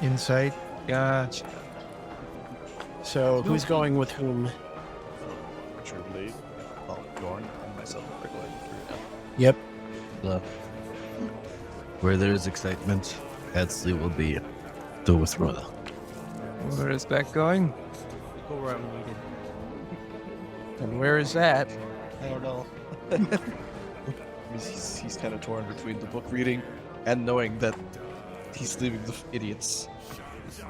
Insight. Gotcha. So who's going with whom? Truly. Well, Bjorn and myself are going through now. Yep. Where there is excitement, Edsley will be the withdrawer. Where is that going? Go where I'm needed. And where is that? I don't know. He's kind of torn between the book reading and knowing that he's leaving the idiots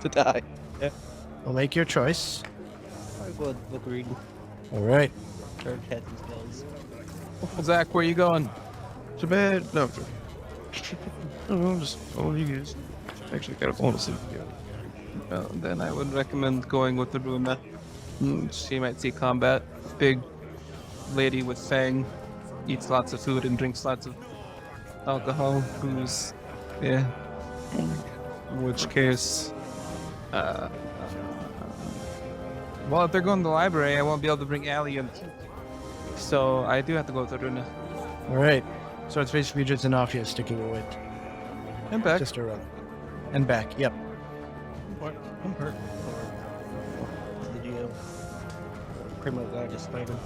to die. Well, make your choice. I'll go with book reading. All right. Or cats and spells. Zach, where you going? To bed. No. I'm just following you guys. Actually, kind of falling asleep. Well, then I would recommend going with the Runa. She might see combat. Big lady with fang. Eats lots of food and drinks lots of alcohol. Who's, yeah. In which case, well, if they're going to the library, I won't be able to bring Allie in. So I do have to go with the Runa. All right. So it's basically just Anafia sticking with And back. just a run. And back. Yep. I'm hurt. The GM. Pretty much I just fight him.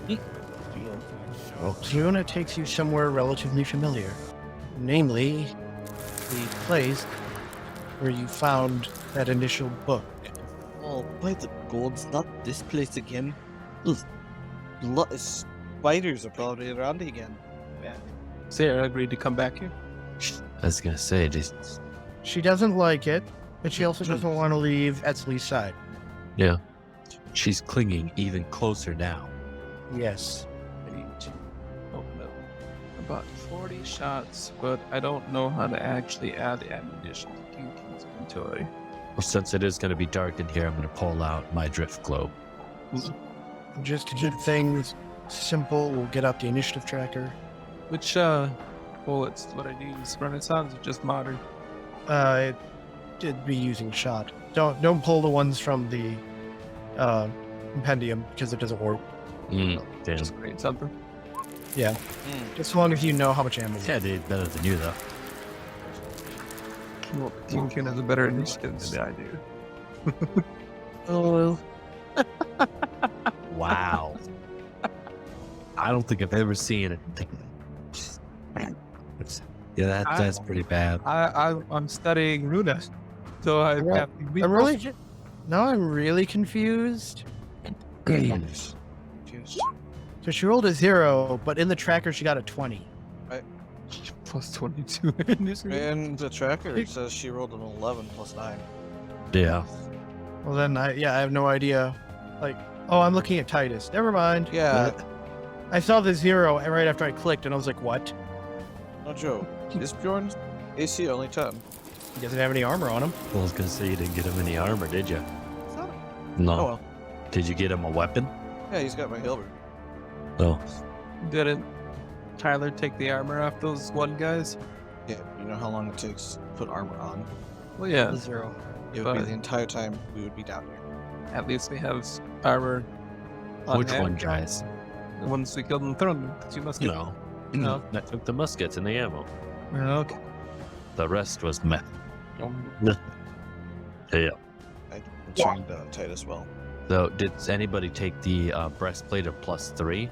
GM. Well, Truna takes you somewhere relatively familiar. Namely, the place where you found that initial book. Oh, by the gods, not this place again. Ugh. Lot of spiders are probably around again. Sarah agreed to come back here. I was gonna say, just She doesn't like it, but she also doesn't want to leave Etzley's side. yeah, she's clinging even closer now. Yes. I need to open up about 40 shots, but I don't know how to actually add ammunition to Kinkin's inventory. Well, since it is gonna be dark in here, I'm gonna pull out my drift globe. Just to keep things simple, we'll get out the initiative tracker. Which bullets would I use? Renaissance or just modern? It'd be using shot. Don't pull the ones from the compendium because it doesn't work. Damn. Just create something. Yeah. Just as long as you know how much ammo. Yeah, they did better than you though. Well, Kinkin has a better initiative than I do. Oh. Wow. I don't think I've ever seen anything. Yeah, that's pretty bad. I'm studying Runa, so I Right. have to be I'm really now I'm really confused. So she rolled a 0, but in the tracker she got a 20. plus 22 initiative. And the tracker it says she rolled an 11 plus 9. Yeah. Well then I have no idea. Like, oh, I'm looking at Titus. Never mind. Yeah, I saw the 0 right after I clicked and I was like, what? no joke. Is Bjorn's AC only 10? He doesn't have any armor on him. Well, I was gonna say you didn't get him any armor, did you? No. Oh well. Did you get him a weapon? Yeah, he's got my Hilbert. Oh. Didn't Tyler take the armor off those one guys? Yeah, you know how long it takes to put armor on? Well, yeah. The 0. It would be But- the entire time we would be down here. At least they have armor. On Which hand. one, guys? The ones we killed in the throne. You must get. No. No. I took the muskets and the ammo. Okay. The rest was meh. Yeah. I trained Titus well. So, did anybody take the breastplate of +3?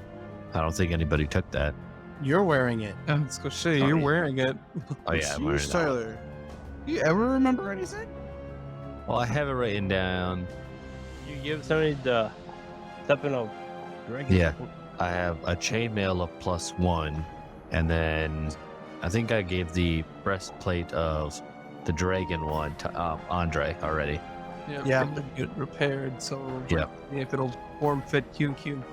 I don't think anybody took that. You're wearing it. Let's go show you. You're wearing it. Oh yeah, I'm wearing that. Tyler. You ever remember anything? Well, I have it written down. You give somebody the stepping of regular. Yeah. I have a chainmail of +1, and then I think I gave the breastplate of the dragon one to Andre already. Yeah. Get repaired, so Yeah. if it'll form fit QQ.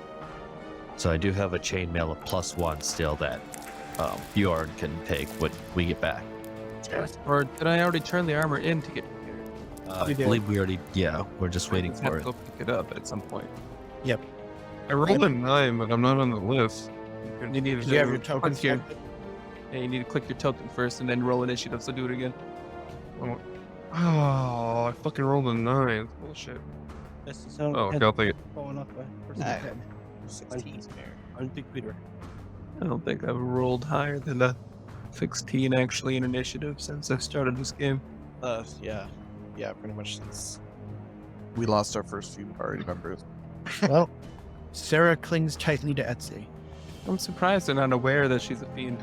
So I do have a chainmail of +1 still that Bjorn can take when we get back. Or did I already turn the armor in to get repaired? I You did. believe we already, we're just waiting Just have for to it. go pick it up at some point. I rolled a 9, but I'm not on the list. You need to Did you have your token click your, selected? yeah, you need to click your token first and then roll initiative, so do it again. Oh, I fucking rolled a 9. Bullshit. That's the sound. Oh, okay, I'll take it. Going up, Ah, 16 there. on the computer. I don't think I've rolled higher than a 16 actually in initiative since I started this game. Yeah. Yeah, pretty much since we lost our first few party members. Well, Sarah clings tightly to Etsy. I'm surprised they're not aware that she's a fiend.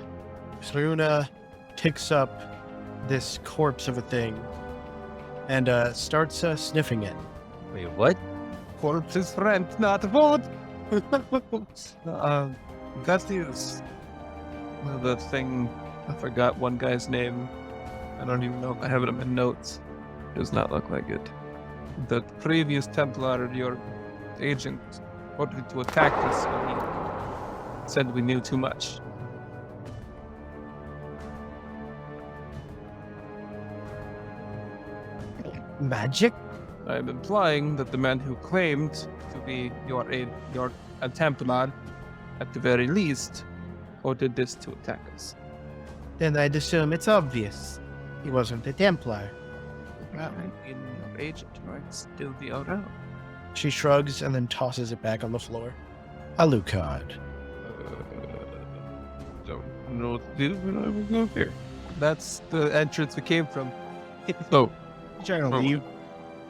Luna picks up this corpse of a thing and starts sniffing it. Wait, what? Corpse's friend, not food. That is the thing. I forgot one guy's name. I don't even know if I have it in my notes. Does not look like it. The previous Templar, your agent, ordered to attack us when he said we knew too much. Magic? I'm implying that the man who claimed to be a Templar, at the very least, ordered this to attack us. Then I'd assume it's obvious. He wasn't a Templar. Well, your agent might still be around. She shrugs and then tosses it back on the floor. Alucard. Don't know what to do when I was up here. That's the entrance we came from. Oh, Trying to Oh. leave.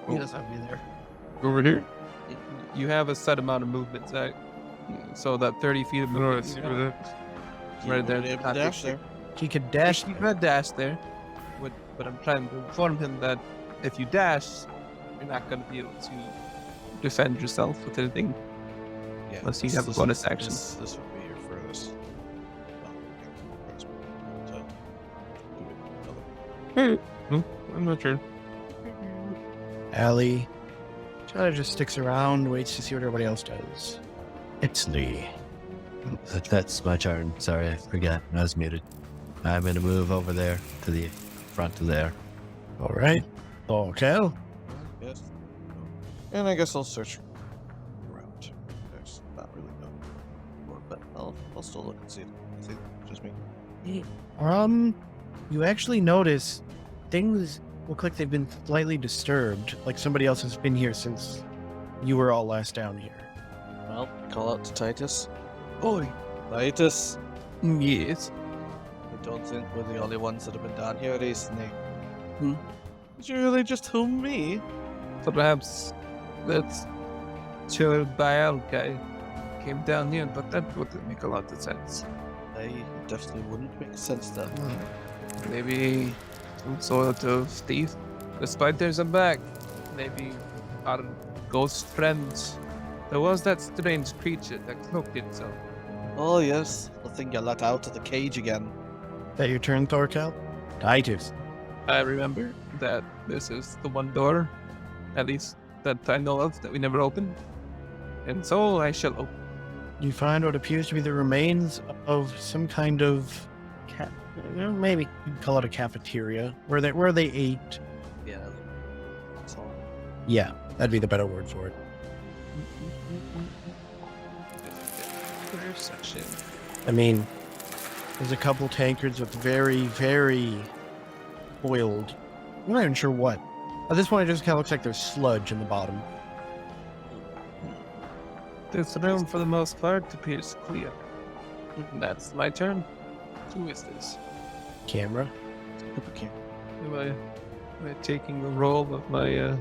He Oh. doesn't be there. over here? You have a set amount of movement, Zach. So that 30 feet of No, I movement. see you where have, that. right there. Able to not dash big. there. He could dash. You could dash there, but I'm trying to inform him that if you dash, you're not going to be able to defend yourself with anything. Yeah, Unless you have a bonus action. This would be your furthest. So, do it another. I'm not sure. Allie kind of just sticks around, waits to see what everybody else does. It's Lee. That's my turn. Sorry, I forgot. I was muted. I'm going to move over there to the front of there. All right. Okay. Yes. And I guess I'll search around. There's not really more, but I'll still look and see. See, just me. You actually notice things look like they've been slightly disturbed, like somebody else has been here since you were all last down here. Well, call out to Titus. Oi. Titus, Yes. I don't think we're the only ones that have been down here recently. Hmm? Did you really just whom me? Perhaps that's chilled by our guy came down here, but that wouldn't make a lot of sense. I definitely wouldn't make sense then. Maybe some sort of thief. The spiders are back. Maybe our ghost friends. There was that strange creature that cloaked itself. Oh yes, the thing you let out of the cage again. That your turn, Thorkel? Titus. I remember that this is the one door, at least that I know of, that we never opened. And so I shall open. You find what appears to be the remains of some kind of maybe you'd call it a cafeteria where they ate. Yeah, that's all. Yeah, that'd be the better word for it. Section. I mean, there's a couple tankards with very, very boiled. I'm not even sure what. At this point, it just kind of looks like there's sludge in the bottom. This room, for the most part, appears clear. That's my turn. Who is this? Camera. Okay. Am I taking the role of my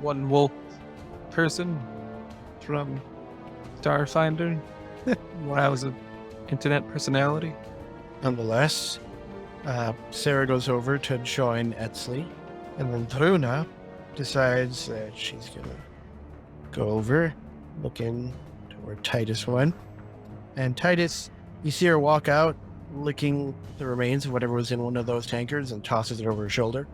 one wolf person from Starfinder? When I was an internet personality? Nonetheless, Sarah goes over to join Etsley, and then Truna decides that she's gonna go over, look in to where Titus went. And Titus, you see her walk out, licking the remains of whatever was in one of those tankards and tosses it over her shoulder.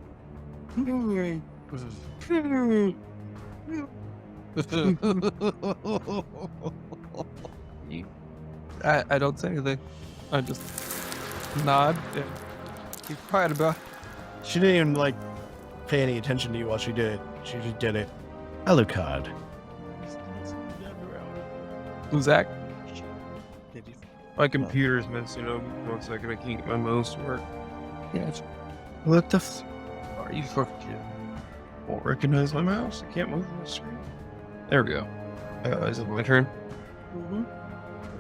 I don't say anything. I just nod and keep quiet about it. She didn't even pay any attention to you while she did it. She just did it. Alucard. Zach? My computer's messing up. 1 second, I can't get my mouse to work. Yeah. What the are you fucking kidding? Won't recognize my mouse. I can't move the screen. There we go. Is it my turn?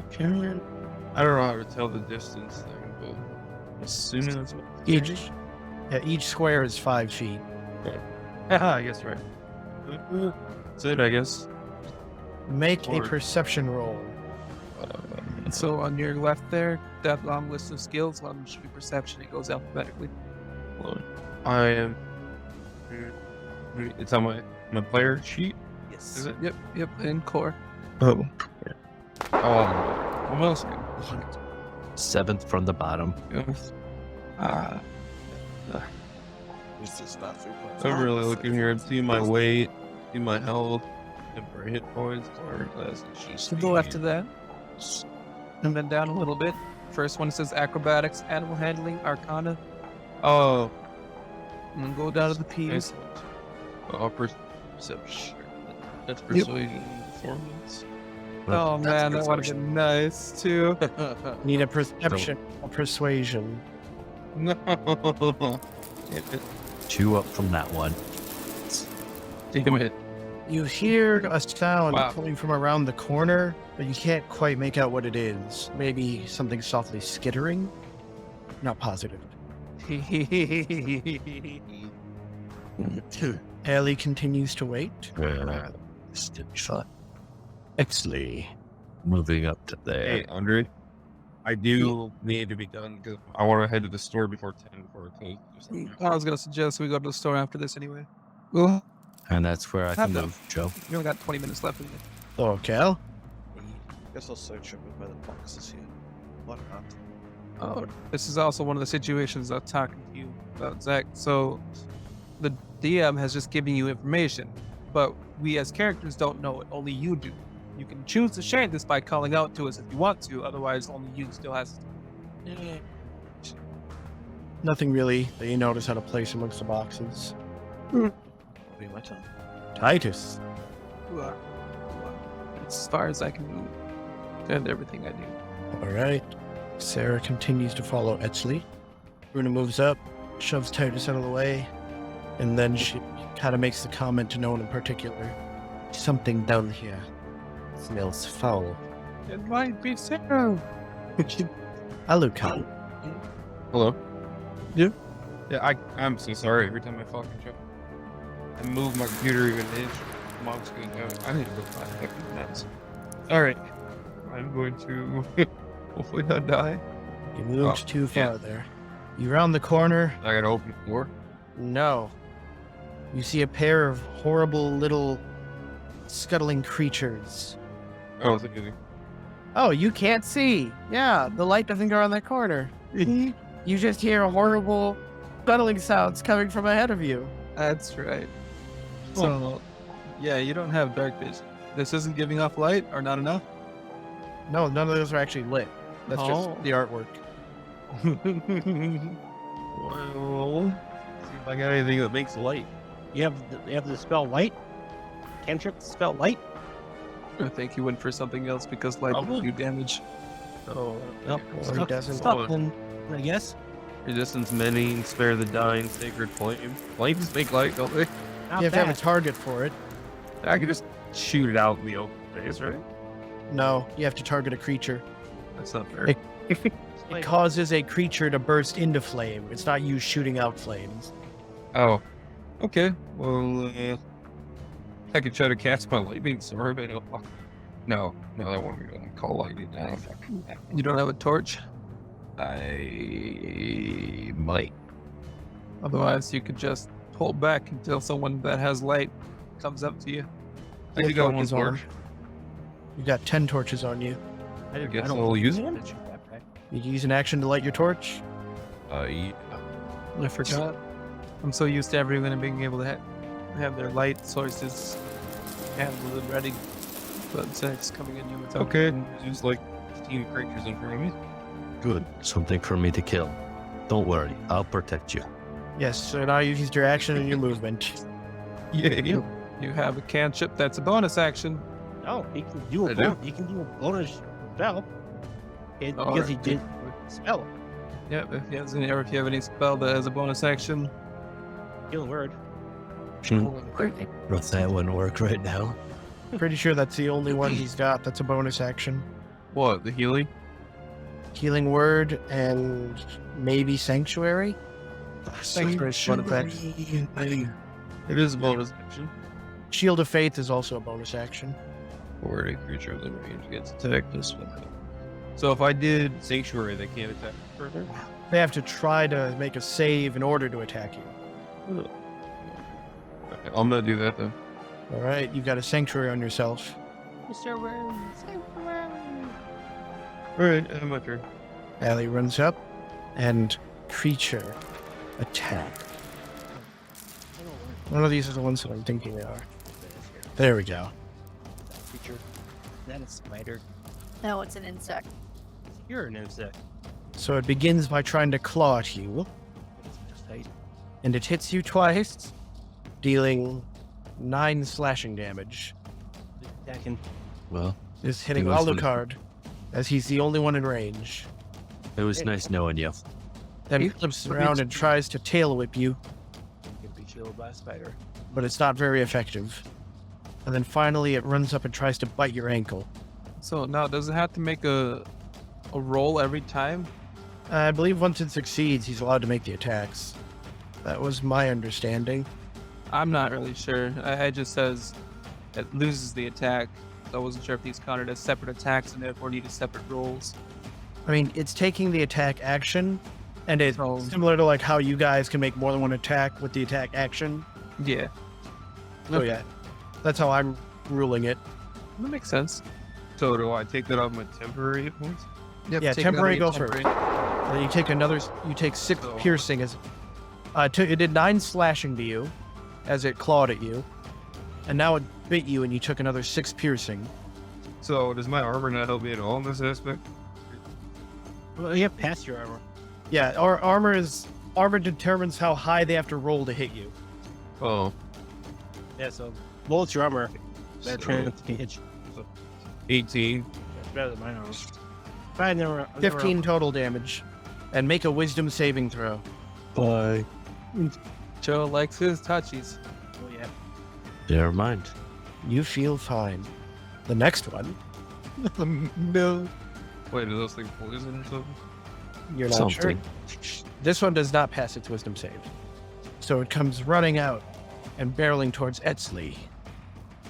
Okay. I don't know how to tell the distance thing, but assuming that's what Each square is 5 feet. I guess right. That's it, I guess. Make a Or- perception roll. So on your left there, that long list of skills, one should be perception. It goes alphabetically. I am. It's on my player sheet. Yes. Is it? Yep, in core. Oh. What else? 7th from the bottom. Yes. This is not 3 points. I'm really looking here and see my weight, see my health, temporary hit points, armor class, and To the left of that. And then down a little bit. First one says acrobatics, animal handling, arcana. Oh, And then go down to the P's. perception. That's persuasion performance. Oh man, that would have been nice too. Need a perception or persuasion. No. 2 up from that one. Damn it. You hear a sound Wow. coming from around the corner, but you can't quite make out what it is. Maybe something softly skittering? Not positive. Ellie continues to wait. Still be fun. Exley. Moving up to there. Hey, Andre. I do need to be done because I want to head to the store before 10 for a cake. I was gonna suggest we go to the store after this anyway. Well, And that's where I can Have move, Joe. we only got 20 minutes left in it. Oh, Cal? Guess I'll search him with my boxes here. What not? Oh, this is also one of the situations I'm talking to you about, Zach. So, the DM has just given you information, but we as characters don't know it. Only you do. You can choose to share this by calling out to us if you want to. Otherwise, only you still has to. Nothing really that you notice how to place amongst the boxes. Will be my turn. Titus. As far as I can move, and everything I do. All right. Sarah continues to follow Etzley. Bruna moves up, shoves Titus out of the way, and then she kind of makes the comment to no one in particular. Something down here smells foul. It might be Sarah. Alucard. Hello? Yeah? Yeah, I'm so sorry every time I fucking try. I move my computer even an inch. Mom's gonna go. I need to go find fucking nuts. Alright. I'm going to hopefully not die. You moved Oh, too far yeah. there. You round the corner. I gotta open the door. No. You see a pair of horrible little scuttling creatures. Oh, it's easy. Oh, you can't see. Yeah, the light doesn't go on that corner. You just hear horrible scuttling sounds coming from ahead of you. That's right. So, yeah, you don't have dark vision. This isn't giving off light, or not enough? No, none of those are actually lit. That's Oh. just the artwork. Well, see if I got anything that makes light. You have the spell light? Cantrip spell light? I think you went for something else because light will do damage. Oh, Nope. Or he doesn't. Stuff then, I guess. resistance many, spare the dying, sacred flame. Flames make light, don't they? Not You have to have bad. a target for it. I can just shoot it out in the open space, right? No, you have to target a creature. That's not fair. It- It causes a creature to burst into flame. It's not you shooting out flames. Oh, okay. Well, I could try to cast my lightning sword, but no, that won't be gonna call lightning down. You don't have a torch? I might. Otherwise, you could just hold back until someone that has light comes up to you. I think I got one Torches on. torch. You got 10 torches on you. I guess don't I'll use it. damage that back. You use an action to light your torch. Yeah. I forgot. I'm so used to everyone being able to have their light sources handled and ready. But Zach's coming in here with Okay, just like 15 creatures in front of me. Good. Something for me to kill. Don't worry, I'll protect you. Yes, so now you've used your action and your movement. Yeah. You have a cantrip that's a bonus action. No, he can do I a do. bonus. He can do a bonus spell. Oh, Because he right. did spell. Yeah, if you have any spell that has a bonus action. Healing word. Rough, that wouldn't work right now. Pretty sure that's the only one he's got that's a bonus action. What, the healing? Healing word and maybe sanctuary. Sanctuary is one effect. It is a bonus action. Shield of Faith is also a bonus action. Or a creature within range gets attacked this way. So if I did Sanctuary, they can't attack further? They have to try to make a save in order to attack you. Okay, I'm gonna do that then. All right, you've got a sanctuary on yourself. Alright, my turn. Allie runs up and creature attack. One of these is the ones that I'm thinking they are. There we go. Creature. Is that a spider? No, it's an insect. You're an insect. So it begins by trying to claw at you, It's just and it hits you twice, dealing 9 slashing damage. attacking. Well, Is hitting He was the- Alucard, as he's the only one in range. it was nice knowing you. Then he flips around and tries to tail whip you, You can be shielded by a spider. but it's not very effective. And then finally it runs up and tries to bite your ankle. So now, does it have to make a roll every time? I believe once it succeeds, he's allowed to make the attacks. That was my understanding. I'm not really sure. It just says it loses the attack. So I wasn't sure if these counted as separate attacks and therefore needed separate rolls. I mean, it's taking the attack action, and it's Oh. similar to like how you guys can make more than one attack with the attack action. Yeah, So yeah, that's how I'm ruling it. that makes sense. So do I take that off my temporary hit points? Yep, Yeah, take it temporary out of go your first. And then you take another. You take 6 Oh. piercing as. It did 9 slashing to you, as it clawed at you, and now it bit you, and you took another 6 piercing. So does my armor not help me at all in this aspect? Well, you have past your armor. Yeah, our armor determines how high they have to roll to hit you. Oh, Yeah, so well, it's your armor. Better So- chance to hit you. 18. That's better than my armor. I've never 15 total damage, and make a Wisdom saving throw. Bye. Joe likes his touchies. Oh, yeah. Never mind. You feel fine. The next one, No. Wait, are those things poison or something? you're not Something. sure. This one does not pass its Wisdom save, so it comes running out and barreling towards Etzli.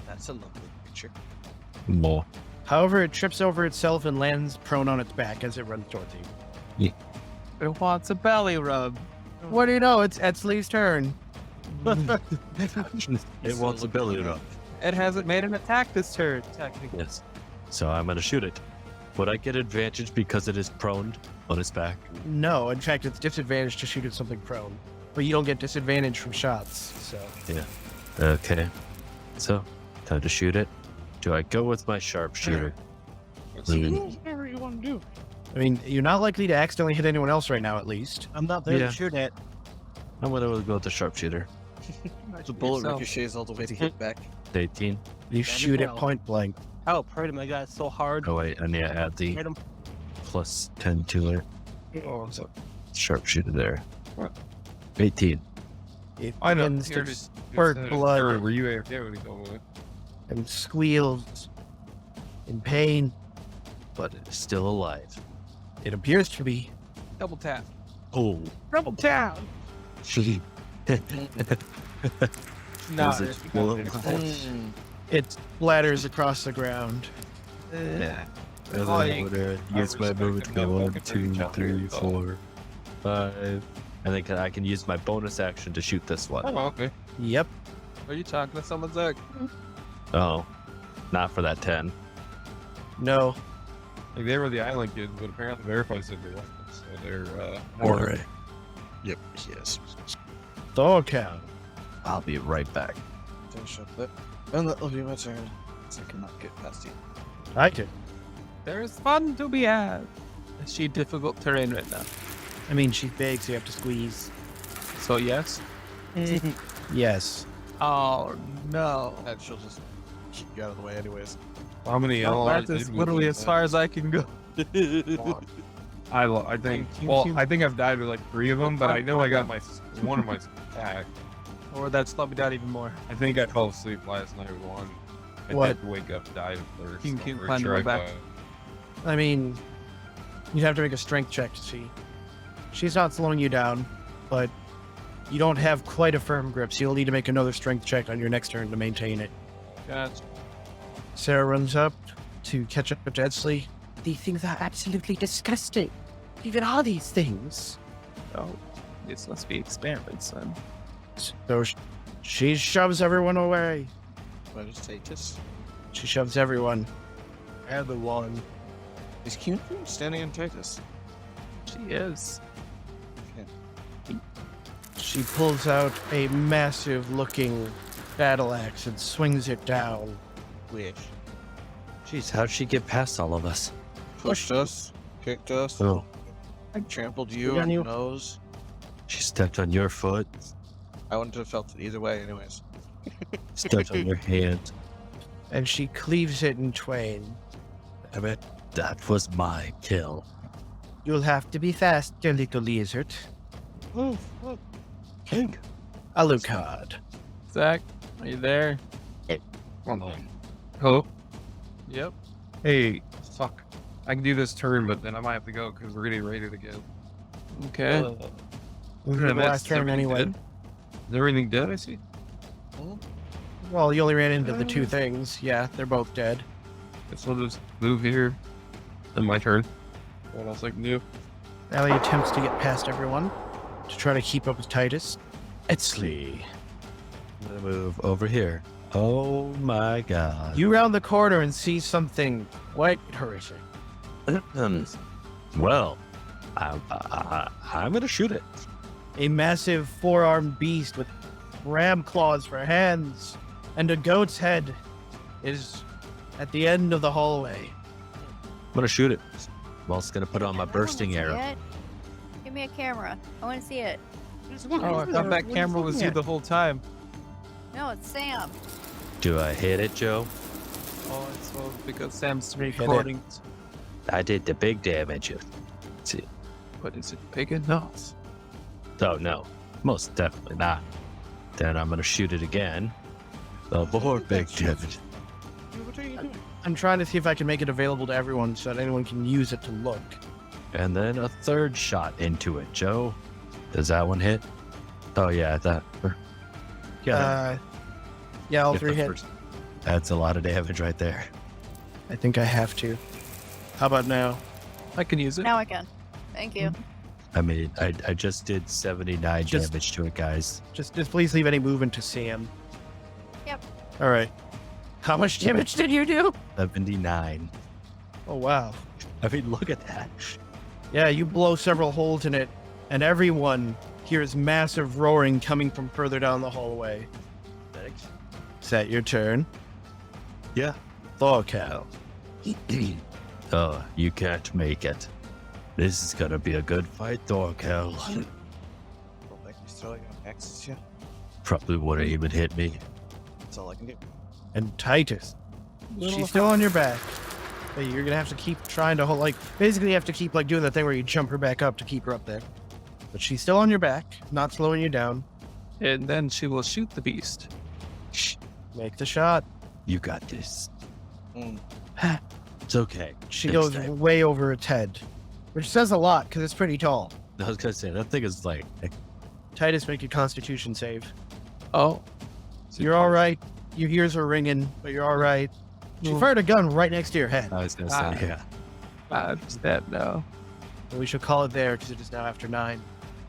That's a lovely picture. More. However, it trips over itself and lands prone on its back as it runs towards you. It wants a belly rub. What do you know? It's Etzli's turn. It wants a belly rub. It hasn't made an attack this turn, technically. Yes. So I'm gonna shoot it. Would I get advantage because it is prone on its back? No, in fact, it's disadvantage to shoot at something prone, but you don't get disadvantage from shots. So Yeah. Okay. So, time to shoot it. Do I go with my sharpshooter? Whatever you want to do. I mean, you're not likely to accidentally hit anyone else right now, at least. I'm not there Yeah. to shoot at. I'm gonna go with the sharpshooter. The bullet Yourself. ricochets all the way to hit back. 18. You Damage shoot it well. point blank. Oh, hurt him. I got so hard. Oh wait, I need to add the Hit him. plus 10 to it. Oh, so Sharpshooter there. 18. It I know. begins Here to it is. spurt blood Were you AFK when he told me? and squeals in pain. But it's still alive. It appears to be. Double tap. Oh. Double tap. No, No, It splatters across the ground. Yeah. Oh, I'm gonna use my respect movement to it. go No 1, fucking 2, chapter 3, info. 4, 5. And then I can use my bonus action to shoot this one. Oh, okay. Yep. Are you talking to someone, Zach? Oh. Not for that 10. No. Like, they were the island kids, but apparently Verify said they left them, so they're, more. Alright. Yep, yes. Dog count. I'll be right back. Finish up that. And that'll be my turn. So I cannot get past you. I can. There's fun to be had. Is she difficult terrain right now? I mean, she's big, so you have to squeeze. So, yes? Yes. Oh, no. And she'll just keep you out of the way, anyways. How many LRs? That's literally as far as I can go. I think. Well, I think I've died with like 3 of them, but I know I got one of my attack. Or that slowed me down even more. I think I fell asleep last night with one. I What? did wake up, died of thirst. You so can I'm climb pretty my I back. got- I mean, you'd have to make a strength check to see. She's not slowing you down, but you don't have quite a firm grip, so you'll need to make another strength check on your next turn to maintain it. Gotcha. Sarah runs up to catch up with Edsley. These things are absolutely disgusting. Even are these things? Oh, this must be experiments then. So she shoves everyone away. What is Tatus? She shoves everyone. And the one. Is Cuneiform standing on Tatus? She is. She pulls out a massive looking battle axe and swings it down. Wish. Jeez, how'd she get past all of us? Pushed us, kicked us, Oh, trampled you On on you. your nose. she stepped on your foot, I wouldn't have felt it either way, anyways. stepped on your hand. And she cleaves it in twain. Damn it, that was my kill. You'll have to be fast, you little lizard. Oh, oh. King. Alucard. Zach, are you there? Hold on. Hello? Yep. Hey, fuck. I can do this turn, but then I might have to go because we're getting ready to go. Okay. We'll do the last turn anyway. Is everything dead, I see? Well, you only ran into the 2 things. Yeah, they're both dead. Guess I'll just move here. Then my turn. What else I can do? Allie attempts to get past everyone to try to keep up with Titus. Edsley. I'm gonna move over here. Oh my god. You round the corner and see something quite horrific. Well, I'm gonna shoot it. A massive 4-armed beast with ram claws for hands and a goat's head is at the end of the hallway. I'm gonna shoot it. I'm also gonna put on my I wanna bursting see arrow. it. Give me a camera. I want to see it. Oh, I thought that camera was you the whole time. No, it's Sam. Do I hit it, Joe? Oh, it's well, because Sam's it. recording. I did the big damage. See. But is it big enough? Oh no, most definitely not. Then I'm gonna shoot it again. The more big damage. What are you doing? I'm trying to see if I can make it available to everyone so that anyone can use it to look. And then a third shot into it, Joe. Does that one hit? Oh yeah, that. Yeah. Yeah, all If 3 the hit. first- That's a lot of damage right there. I think I have to. How about now? I can use it. Now I can. Thank you. I mean, I just did 79 Just- damage to it, guys. Just please leave any movement to Sam. Yep. All right. How much damage did you do? 79. Oh, wow. I mean, look at that. Yeah, you blow several holes in it, and everyone hears massive roaring coming from further down the hallway. Thanks. Is that your turn? Yeah. Thorkel. Oh, you can't make it. This is gonna be a good fight, Thorkel. Don't make me throw you axes yet. Probably wouldn't even hit me. That's all I can do. And Titus. She's still on your back. But you're gonna have to keep trying to hold, basically you have to keep, doing the thing where you jump her back up to keep her up there. But she's still on your back, not slowing you down. And then she will shoot the beast. Shh, Make the shot. you got this. Mm. It's okay. She Next goes time. way over its head, which says a lot because it's pretty tall. I was gonna say, that thing is like, Titus, make a Constitution save. Oh. You're all right. Your ears are ringing, but you're all right. She fired a gun right next to your head. I was gonna Ah. say, yeah. I'm just dead now. And we shall call it there because it is now after 9.